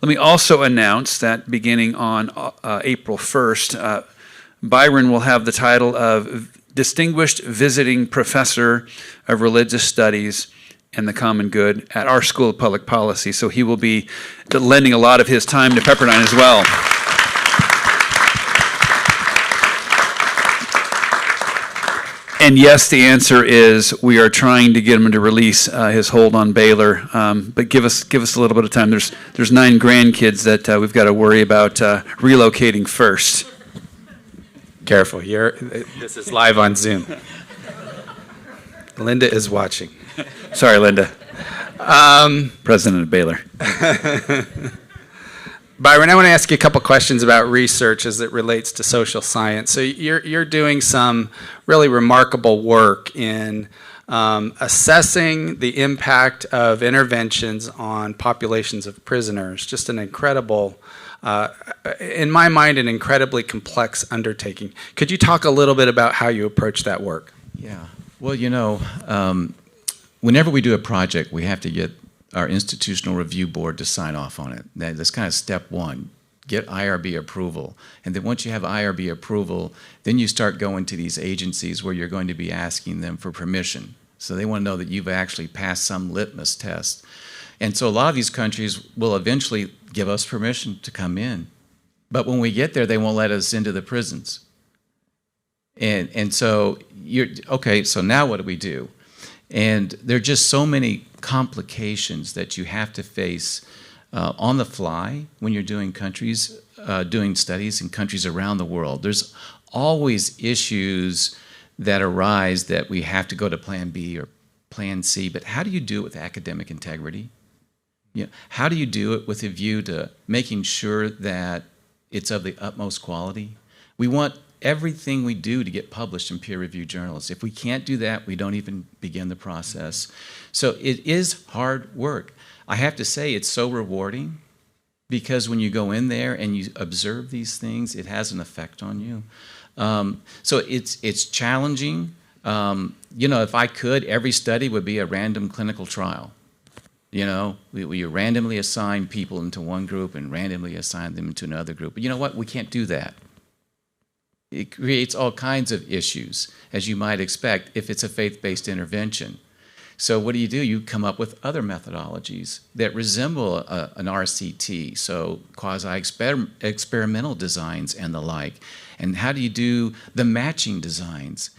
Let me also announce that beginning on April 1st, Byron will have the title of Distinguished Visiting Professor of Religious Studies and the Common Good at our School of Public Policy. So he will be lending a lot of his time to Pepperdine as well. And yes, the answer is we are trying to get him to release his hold on Baylor. But give us a little bit of time. There's 9 grandkids that we've got to worry about relocating first. Careful, this is live on Zoom. Linda is watching. Sorry, Linda. President of Baylor. Byron, I want to ask you a couple questions about research as it relates to social science. So you're doing some really remarkable work in assessing the impact of interventions on populations of prisoners. Just an incredible, in my mind, an incredibly complex undertaking. Could you talk a little bit about how you approach that work? Yeah. Well, whenever we do a project, we have to get our institutional review board to sign off on it. That's kind of step one. Get IRB approval. And then once you have IRB approval, then you start going to these agencies where you're going to be asking them for permission. So they want to know that you've actually passed some litmus test. And so a lot of these countries will eventually give us permission to come in. But when we get there, they won't let us into the prisons. And so so now what do we do? And there are just so many complications that you have to face on the fly when you're doing doing studies in countries around the world. There's always issues that arise that we have to go to Plan B or Plan C, but how do you do it with academic integrity? How do you do it with a view to making sure that it's of the utmost quality? We want everything we do to get published in peer-reviewed journals. If we can't do that, we don't even begin the process. So it is hard work. I have to say it's so rewarding because when you go in there and you observe these things, it has an effect on you. So it's challenging. If I could, every study would be a random clinical trial. We randomly assign people into one group and randomly assign them into another group. But you know what? We can't do that. It creates all kinds of issues, as you might expect, if it's a faith-based intervention. So what do? You come up with other methodologies that resemble an RCT, so quasi-experimental designs and the like. And how do you do the matching designs?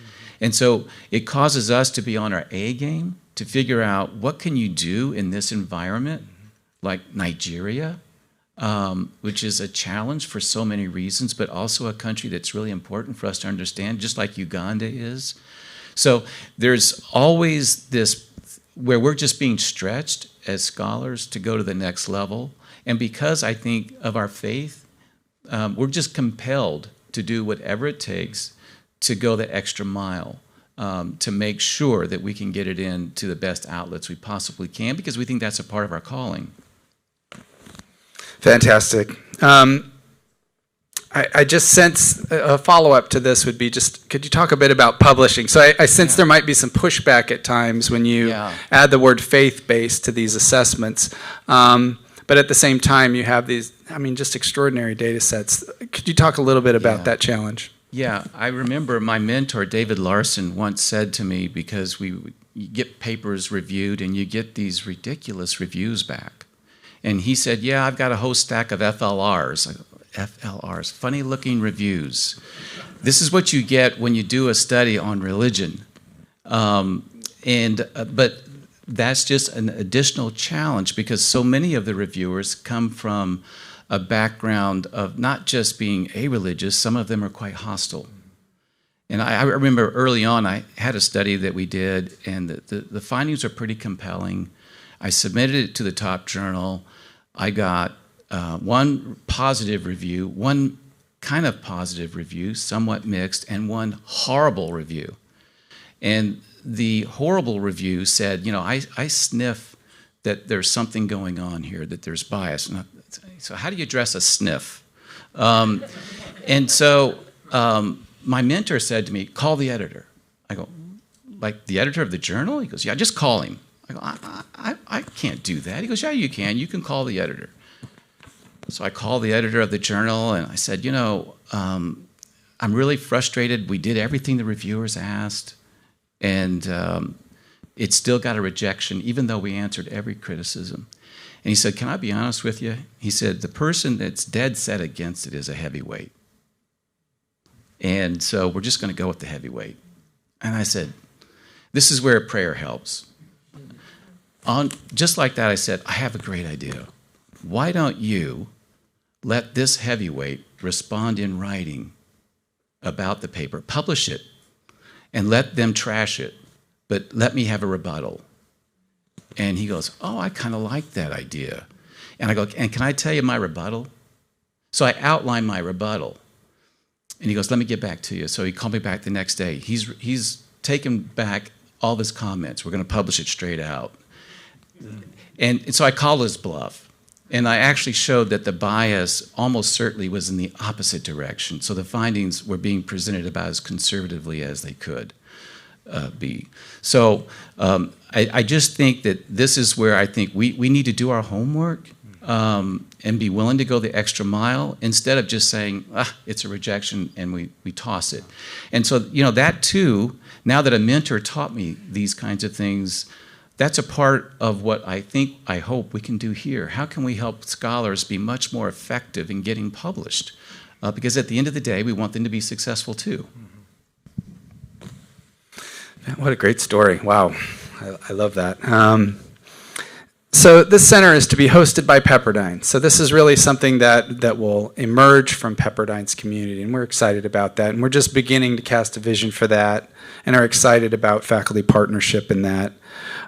And so it causes us to be on our A game to figure out what can you do in this environment, like Nigeria, which is a challenge for so many reasons, but also a country that's really important for us to understand, just like Uganda is. So there's always this where we're just being stretched as scholars to go to the next level. And because I think of our faith, we're just compelled to do whatever it takes to go the extra mile to make sure that we can get it into the best outlets we possibly can, because we think that's a part of our calling. Fantastic. I just sense a follow-up to this would be just, could you talk a bit about publishing? So I sense there might be some pushback at times when you add the word faith-based to these assessments. But at the same time, you have these, just extraordinary data sets. Could you talk a little bit about that challenge? Yeah, I remember my mentor, David Larson, once said to me, because you get papers reviewed and you get these ridiculous reviews back. And he said, I've got a whole stack of FLRs. FLRs, funny-looking reviews. This is what you get when you do a study on religion. But that's just an additional challenge because so many of the reviewers come from a background of not just being a-religious, some of them are quite hostile. And I remember early on, I had a study that we did, and the findings are pretty compelling. I submitted it to the top journal. I got one positive review, one kind of positive review, somewhat mixed, and one horrible review. And the horrible review said, I sniff that there's something going on here, that there's bias. And So how do you address a sniff? And so my mentor said to me, call the editor. I go, like the editor of the journal? He goes, yeah, just call him. I go, I can't do that. He goes, yeah, you can. You can call the editor. So I called the editor of the journal, and I said, I'm really frustrated. We did everything the reviewers asked, and it still got a rejection, even though we answered every criticism. And he said, can I be honest with you? He said, the person that's dead set against it is a heavyweight. And so we're just going to go with the heavyweight. And I said, this is where prayer helps. Just like that, I said, I have a great idea. Why don't you let this heavyweight respond in writing about the paper, publish it, and let them trash it, but let me have a rebuttal. And he goes, oh, I kind of like that idea. And I go, and can I tell you my rebuttal? So I outlined my rebuttal. And he goes, let me get back to you. So he called me back the next day. He's taken back all of his comments. We're going to publish it straight out. And so I called his bluff. And I actually showed that the bias almost certainly was in the opposite direction. So the findings were being presented about as conservatively as they could be. So I just think that this is where I think we need to do our homework and be willing to go the extra mile instead of just saying, it's a rejection, and we toss it. And so, that too, now that a mentor taught me these kinds of things, that's a part of what I hope we can do here. How can we help scholars be much more effective in getting published? Because at the end of the day, we want them to be successful too. What a great story. Wow. I love that. So this center is to be hosted by Pepperdine. So this is really something that will emerge from Pepperdine's community, and we're excited about that. And we're just beginning to cast a vision for that and are excited about faculty partnership in that.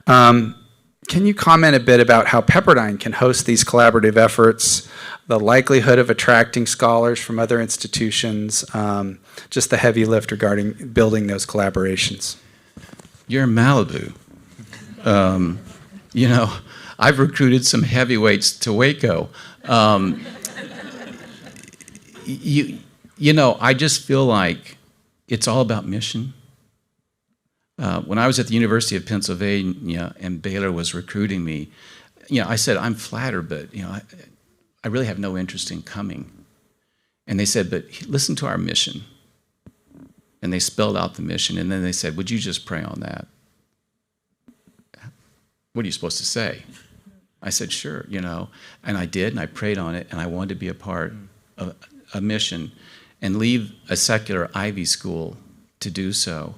Can you comment a bit about how Pepperdine can host these collaborative efforts, the likelihood of attracting scholars from other institutions, just the heavy lift regarding building those collaborations? You're in Malibu. I've recruited some heavyweights to Waco. I just feel like it's all about mission. When I was at the University of Pennsylvania and Baylor was recruiting me, I said, I'm flattered, but I really have no interest in coming. And they said, but listen to our mission. And they spelled out the mission, and then they said, would you just pray on that? What are you supposed to say? I said, sure, and I did, and I prayed on it, and I wanted to be a part of a mission and leave a secular Ivy school to do so.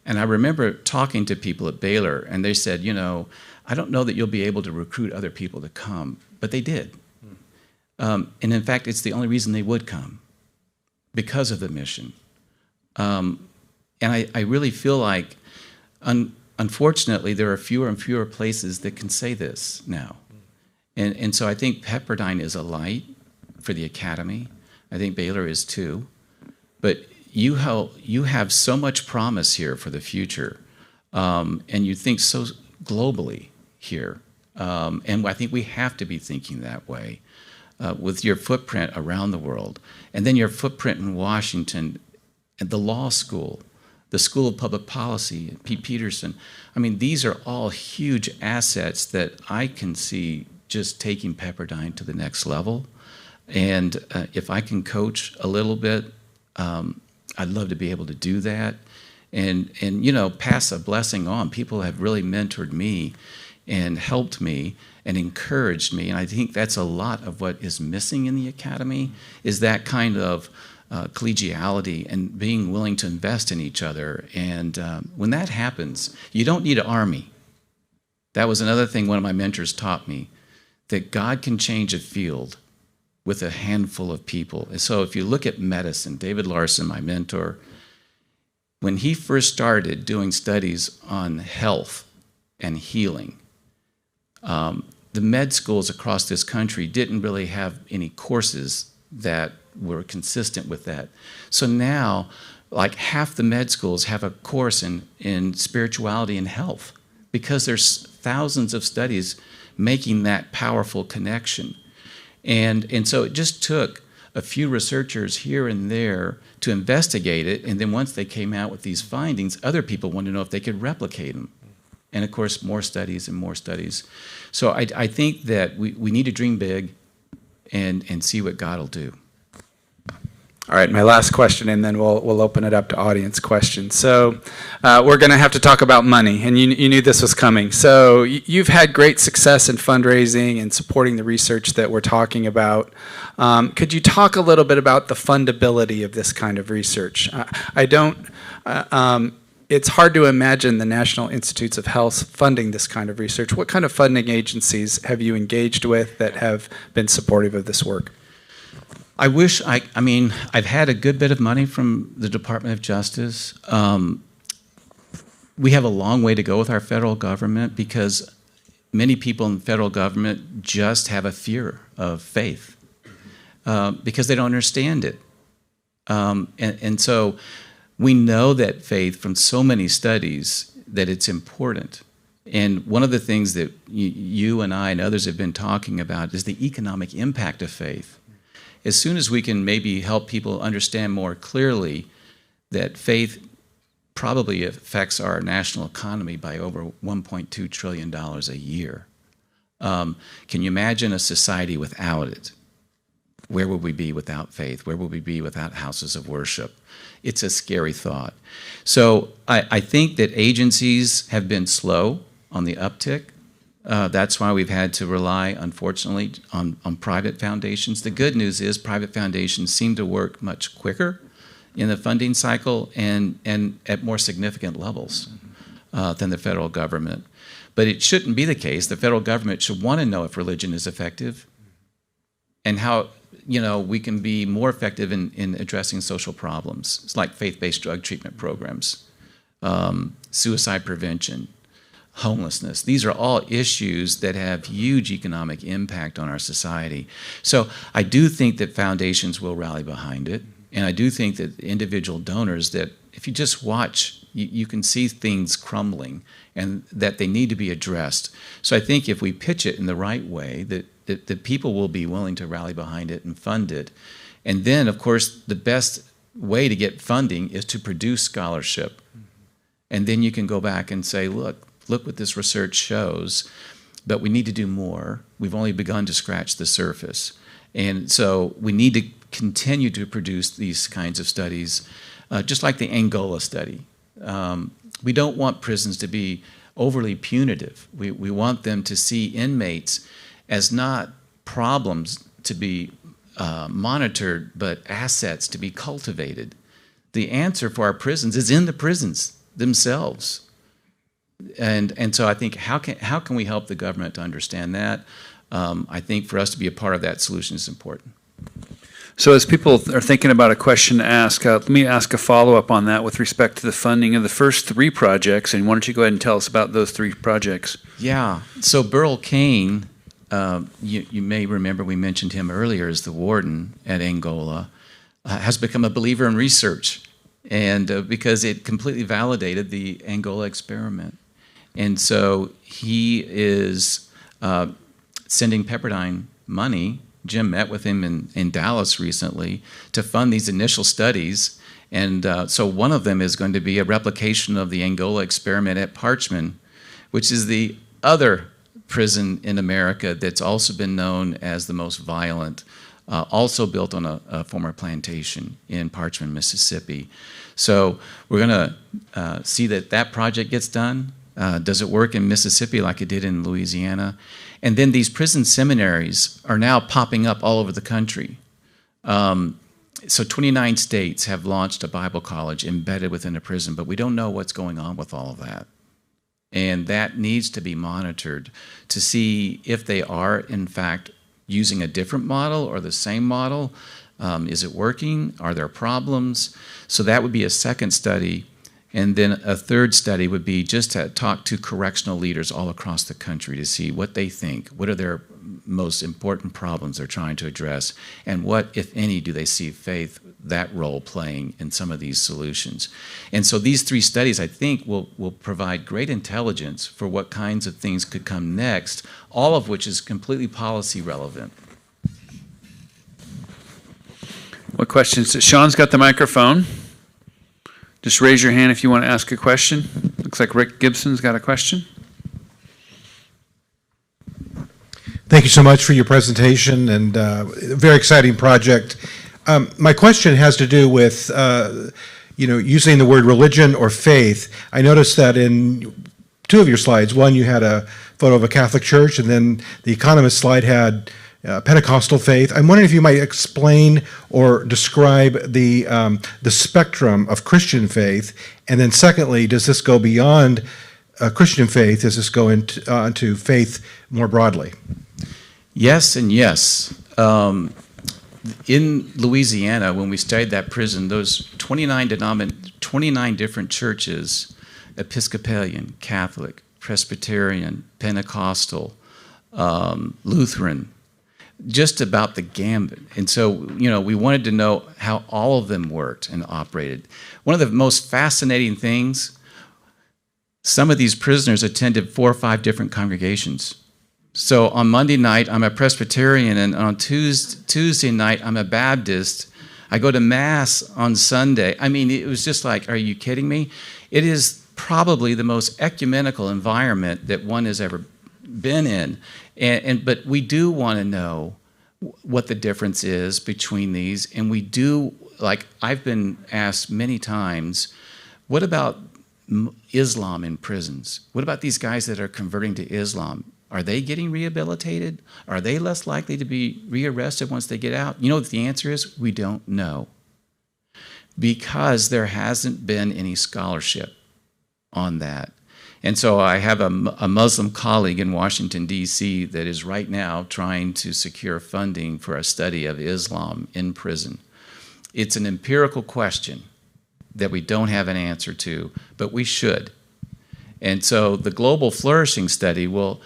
And I remember talking to people at Baylor, and they said, I don't know that you'll be able to recruit other people to come, but they did. And in fact, it's the only reason they would come, because of the mission. And I really feel like, unfortunately, there are fewer and fewer places that can say this now. And so I think Pepperdine is a light for the academy. I think Baylor is too. But you have so much promise here for the future, and you think so globally here. And I think we have to be thinking that way with your footprint around the world. And then your footprint in Washington, and the law school, the School of Public Policy, Pete Peterson. I mean, these are all huge assets that I can see just taking Pepperdine to the next level. And if I can coach a little bit, I'd love to be able to do that. And pass a blessing on. People have really mentored me and helped me and encouraged me. And I think that's a lot of what is missing in the academy, is that kind of collegiality and being willing to invest in each other. And when that happens, you don't need an army. That was another thing one of my mentors taught me, that God can change a field with a handful of people. And so if you look at medicine, David Larson, my mentor, when he first started doing studies on health and healing, the med schools across this country didn't really have any courses that were consistent with that. So now, like half the med schools have a course in spirituality and health, because there's thousands of studies making that powerful connection. And so it just took a few researchers here and there to investigate it, and then once they came out with these findings, other people wanted to know if they could replicate them. And of course, more studies and more studies. So I think that we need to dream big and see what God will do. All right, my last question, and then we'll open it up to audience questions. So we're going to have to talk about money, and you knew this was coming. So you've had great success in fundraising and supporting the research that we're talking about. Could you talk a little bit about the fundability of this kind of research? It's hard to imagine the National Institutes of Health funding this kind of research. What kind of funding agencies have you engaged with that have been supportive of this work? I've had a good bit of money from the Department of Justice. We have a long way to go with our federal government because many people in the federal government just have a fear of faith because they don't understand it. And so we know that faith from so many studies that it's important. And one of the things that you and I and others have been talking about is the economic impact of faith. As soon as we can maybe help people understand more clearly that faith probably affects our national economy by over $1.2 trillion a year. Can you imagine a society without it? Where would we be without faith? Where would we be without houses of worship? It's a scary thought. So I think that agencies have been slow on the uptick. That's why we've had to rely, unfortunately, on private foundations. The good news is private foundations seem to work much quicker in the funding cycle and at more significant levels than the federal government. But it shouldn't be the case. The federal government should want to know if religion is effective and how we can be more effective in addressing social problems. It's like faith-based drug treatment programs, suicide prevention, homelessness. These are all issues that have huge economic impact on our society. So I do think that foundations will rally behind it. And I do think that individual donors, that if you just watch, you can see things crumbling and that they need to be addressed. So I think if we pitch it in the right way, that people will be willing to rally behind it and fund it. And then, of course, the best way to get funding is to produce scholarship. And then you can go back and say, look what this research shows, but we need to do more. We've only begun to scratch the surface. And so we need to continue to produce these kinds of studies, just like the Angola study. We don't want prisons to be overly punitive. We want them to see inmates as not problems to be monitored, but assets to be cultivated. The answer for our prisons is in the prisons themselves. And so I think how can we help the government to understand that? I think for us to be a part of that solution is important. So as people are thinking about a question to ask, let me ask a follow-up on that with respect to the funding of the first three projects. And why don't you go ahead and tell us about those three projects? Yeah. So Burl Cain, you may remember we mentioned him earlier as the warden at Angola, has become a believer in research, and because it completely validated the Angola experiment. And so he is sending Pepperdine money. Jim met with him in Dallas recently to fund these initial studies. And so one of them is going to be a replication of the Angola experiment at Parchman, which is the other prison in America that's also been known as the most violent, also built on a former plantation in Parchman, Mississippi. So we're going to see that project gets done. Does it work in Mississippi like it did in Louisiana? And then these prison seminaries are now popping up all over the country. So 29 states have launched a Bible college embedded within a prison, but we don't know what's going on with all of that. And that needs to be monitored to see if they are, in fact, using a different model or the same model. Is it working? Are there problems? So that would be a second study. And then a third study would be just to talk to correctional leaders all across the country to see what they think, what are their most important problems they're trying to address, and what, if any, do they see faith, that role playing in some of these solutions. And so these three studies, I think, will provide great intelligence for what kinds of things could come next, all of which is completely policy relevant. What questions? Sean's got the microphone. Just raise your hand if you want to ask a question. Looks like Rick Gibson's got a question. Thank you so much for your presentation, and very exciting project. My question has to do with using the word religion or faith. I noticed that in two of your slides, one you had a photo of a Catholic church, and then the Economist slide had Pentecostal faith. I'm wondering if you might explain or describe the spectrum of Christian faith, and then secondly, does this go beyond Christian faith? Does this go into faith more broadly? Yes and yes. In Louisiana, when we studied that prison, those 29 different churches, Episcopalian, Catholic, Presbyterian, Pentecostal, Lutheran, just about the gambit. And so, we wanted to know how all of them worked and operated. One of the most fascinating things, some of these prisoners attended 4 or 5 different congregations. So on Monday night, I'm a Presbyterian, and on Tuesday night, I'm a Baptist. I go to Mass on Sunday. I mean, it was just like, are you kidding me? It is probably the most ecumenical environment that one has ever been in. But we do want to know what the difference is between these. And we do, like I've been asked many times, what about Islam in prisons? What about these guys that are converting to Islam? Are they getting rehabilitated? Are they less likely to be rearrested once they get out? You know what the answer is? We don't know. Because there hasn't been any scholarship on that. And so I have a Muslim colleague in Washington, D.C. that is right now trying to secure funding for a study of Islam in prison. It's an empirical question that we don't have an answer to, but we should. And so the Global Flourishing Study will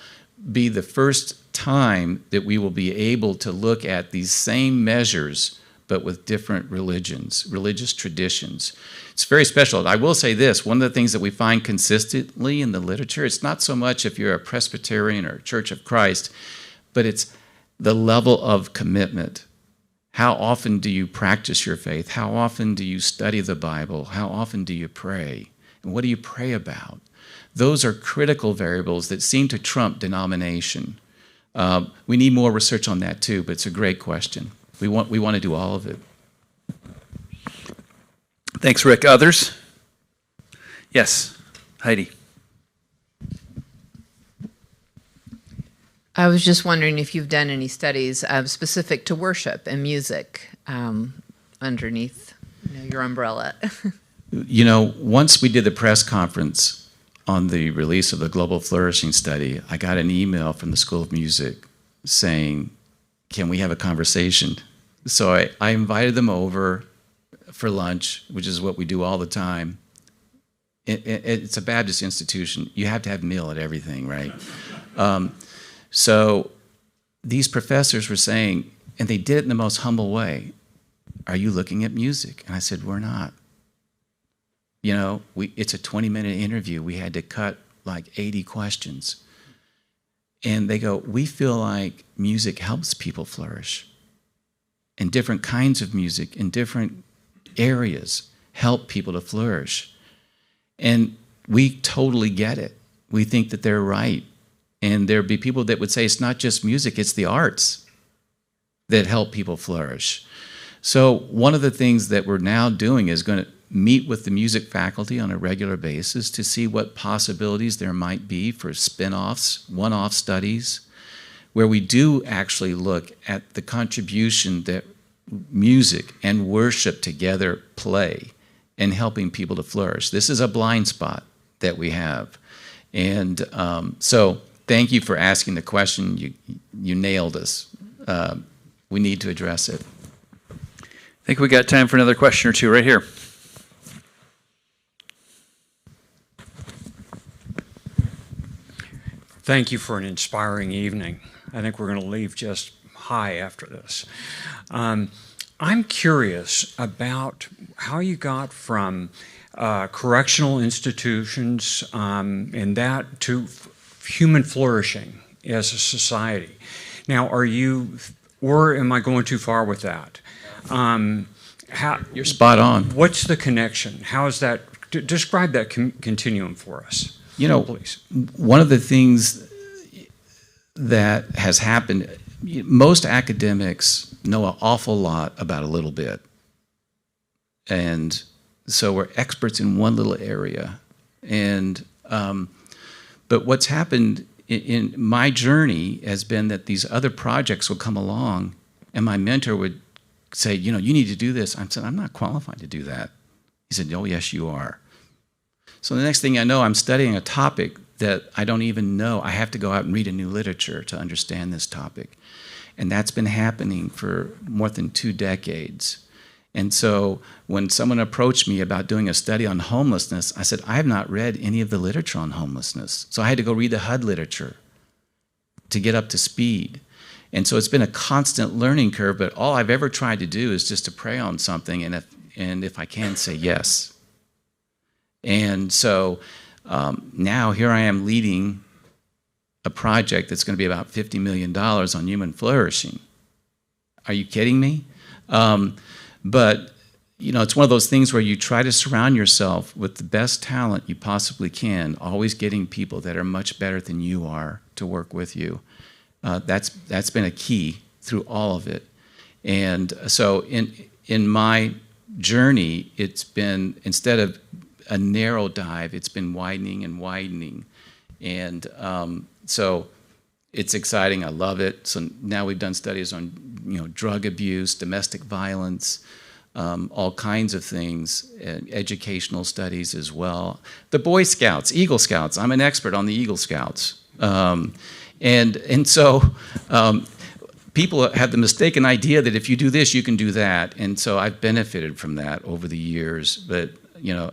be the first time that we will be able to look at these same measures, but with different religions, religious traditions. It's very special. I will say this, one of the things that we find consistently in the literature, it's not so much if you're a Presbyterian or Church of Christ, but it's the level of commitment. How often do you practice your faith? How often do you study the Bible? How often do you pray? And what do you pray about? Those are critical variables that seem to trump denomination. We need more research on that too, but it's a great question. We want to do all of it. Thanks, Rick. Others? Yes, Heidi. I was just wondering if you've done any studies specific to worship and music underneath your umbrella. Once we did the press conference on the release of the Global Flourishing Study, I got an email from the School of Music saying, can we have a conversation? So I invited them over for lunch, which is what we do all the time. It's a Baptist institution. You have to have a meal at everything, right? So these professors were saying, and they did it in the most humble way, are you looking at music? And I said, we're not. It's a 20-minute interview. We had to cut like 80 questions. And they go, we feel like music helps people flourish. And different kinds of music in different areas help people to flourish. And we totally get it. We think that they're right. And there'd be people that would say it's not just music, it's the arts that help people flourish. So one of the things that we're now doing is going to meet with the music faculty on a regular basis to see what possibilities there might be for spin-offs, one-off studies, where we do actually look at the contribution that music and worship together play in helping people to flourish. This is a blind spot that we have. And so thank you for asking the question. You nailed us. We need to address it. I think we got time for another question or two right here. Thank you for an inspiring evening. I think we're going to leave just high after this. I'm curious about how you got from correctional institutions and that to human flourishing as a society. Now, or am I going too far with that? You're spot on. What's the connection? How is that? Describe that continuum for us. You know, please. One of the things that has happened, most academics know an awful lot about a little bit. And so we're experts in one little area. And but what's happened in my journey has been that these other projects will come along and my mentor would say, you need to do this. I said, I'm not qualified to do that. He said, oh, yes, you are. So the next thing I know, I'm studying a topic that I don't even know. I have to go out and read a new literature to understand this topic. And that's been happening for more than 2 decades. And so when someone approached me about doing a study on homelessness, I said, I have not read any of the literature on homelessness. So I had to go read the HUD literature to get up to speed. And so it's been a constant learning curve, but all I've ever tried to do is just to pray on something, and if I can, say yes. And so now here I am leading a project that's going to be about $50 million on human flourishing. Are you kidding me? But, it's one of those things where you try to surround yourself with the best talent you possibly can, always getting people that are much better than you are to work with you. That's been a key through all of it. And so in my journey, it's been, instead of a narrow dive, it's been widening and widening. And so it's exciting. I love it. So now we've done studies on, drug abuse, domestic violence, all kinds of things, educational studies as well. The Boy Scouts, Eagle Scouts. I'm an expert on the Eagle Scouts. And so people have the mistaken idea that if you do this, you can do that. And so I've benefited from that over the years. But,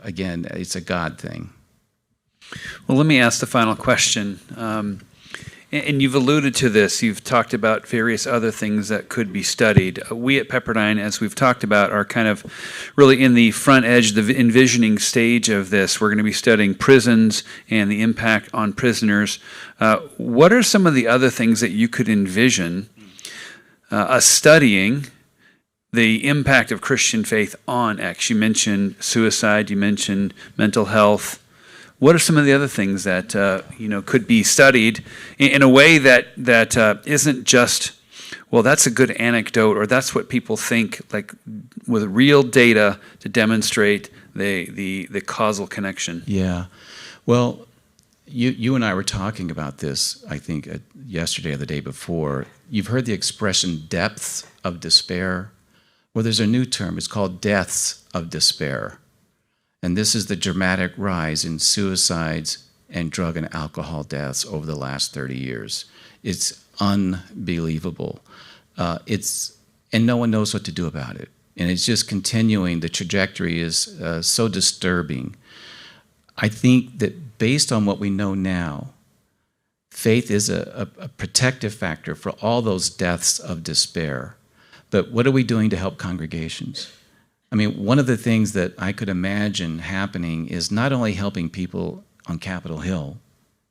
again, it's a God thing. Well, let me ask the final question. And you've alluded to this. You've talked about various other things that could be studied. We at Pepperdine, as we've talked about, are kind of really in the front edge, the envisioning stage of this. We're going to be studying prisons and the impact on prisoners. What are some of the other things that you could envision us studying the impact of Christian faith on X? You mentioned suicide. You mentioned mental health. What are some of the other things that could be studied in a way that isn't just, well, that's a good anecdote, or that's what people think, like with real data to demonstrate the causal connection? Yeah. Well, you and I were talking about this, I think, yesterday or the day before. You've heard the expression depths of despair. Well, there's a new term. It's called deaths of despair. And this is the dramatic rise in suicides and drug and alcohol deaths over the last 30 years. It's unbelievable. And no one knows what to do about it. And it's just continuing. The trajectory is so disturbing. I think that based on what we know now, faith is a protective factor for all those deaths of despair. But what are we doing to help congregations? I mean, one of the things that I could imagine happening is not only helping people on Capitol Hill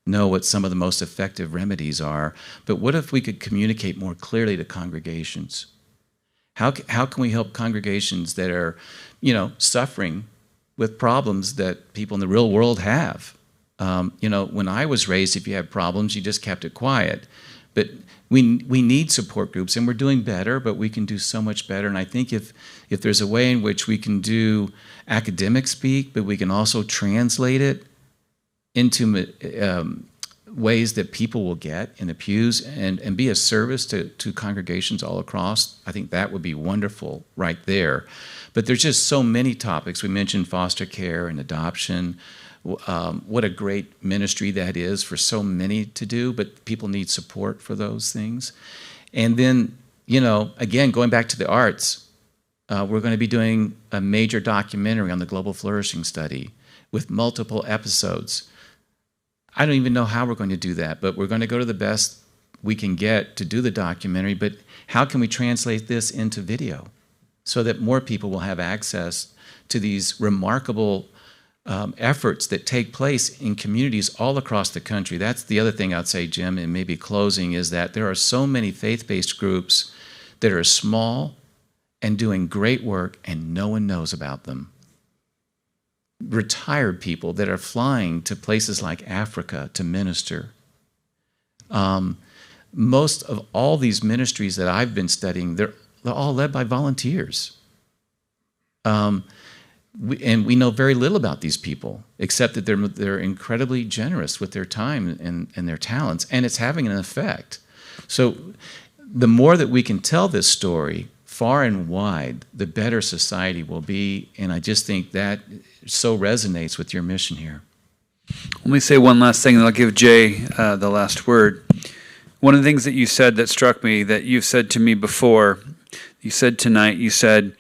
know what some of the most effective remedies are, but what if we could communicate more clearly to congregations? How can we help congregations that are, suffering with problems that people in the real world have? When I was raised, if you had problems, you just kept it quiet. But we need support groups, and we're doing better, but we can do so much better. And I think if there's a way in which we can do academic speak, but we can also translate it into ways that people will get in the pews and be a service to congregations all across, I think that would be wonderful right there. But there's just so many topics. We mentioned foster care and adoption. What a great ministry that is for so many to do, but people need support for those things. And then, again, going back to the arts, we're going to be doing a major documentary on the Global Flourishing Study with multiple episodes. I don't even know how we're going to do that, but we're going to go to the best we can get to do the documentary. But how can we translate this into video so that more people will have access to these remarkable efforts that take place in communities all across the country? That's the other thing I'd say, Jim, and maybe closing, is that there are so many faith-based groups that are small and doing great work, and no one knows about them. Retired people that are flying to places like Africa to minister. Most of all these ministries that I've been studying, they're all led by volunteers. And we know very little about these people, except that they're incredibly generous with their time and their talents, and it's having an effect. So the more that we can tell this story far and wide, the better society will be, and I just think that so resonates with your mission here. Let me say one last thing, and I'll give Jay the last word. One of the things that you said that struck me, that you've said to me before, you said tonight, you said,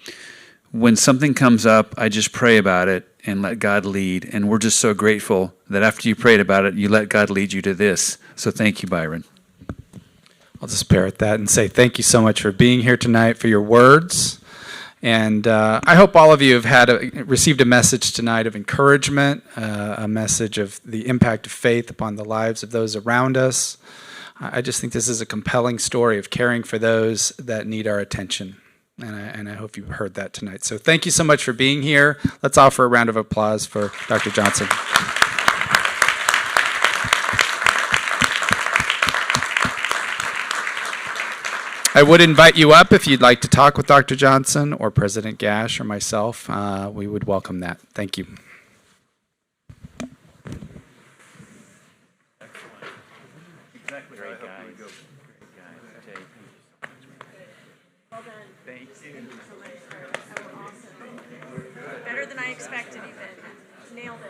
when something comes up, I just pray about it and let God lead. And we're just so grateful that after you prayed about it, you let God lead you to this. So thank you, Byron. I'll just parrot that and say thank you so much for being here tonight, for your words. And I hope all of you have received a message tonight of encouragement, a message of the impact of faith upon the lives of those around us. I just think this is a compelling story of caring for those that need our attention. And I hope you heard that tonight. So thank you so much for being here. Let's offer a round of applause for Dr. Johnson. I would invite you up if you'd like to talk with Dr. Johnson or President Gash or myself. We would welcome that. Thank you. Better than I expected, even. Nailed it.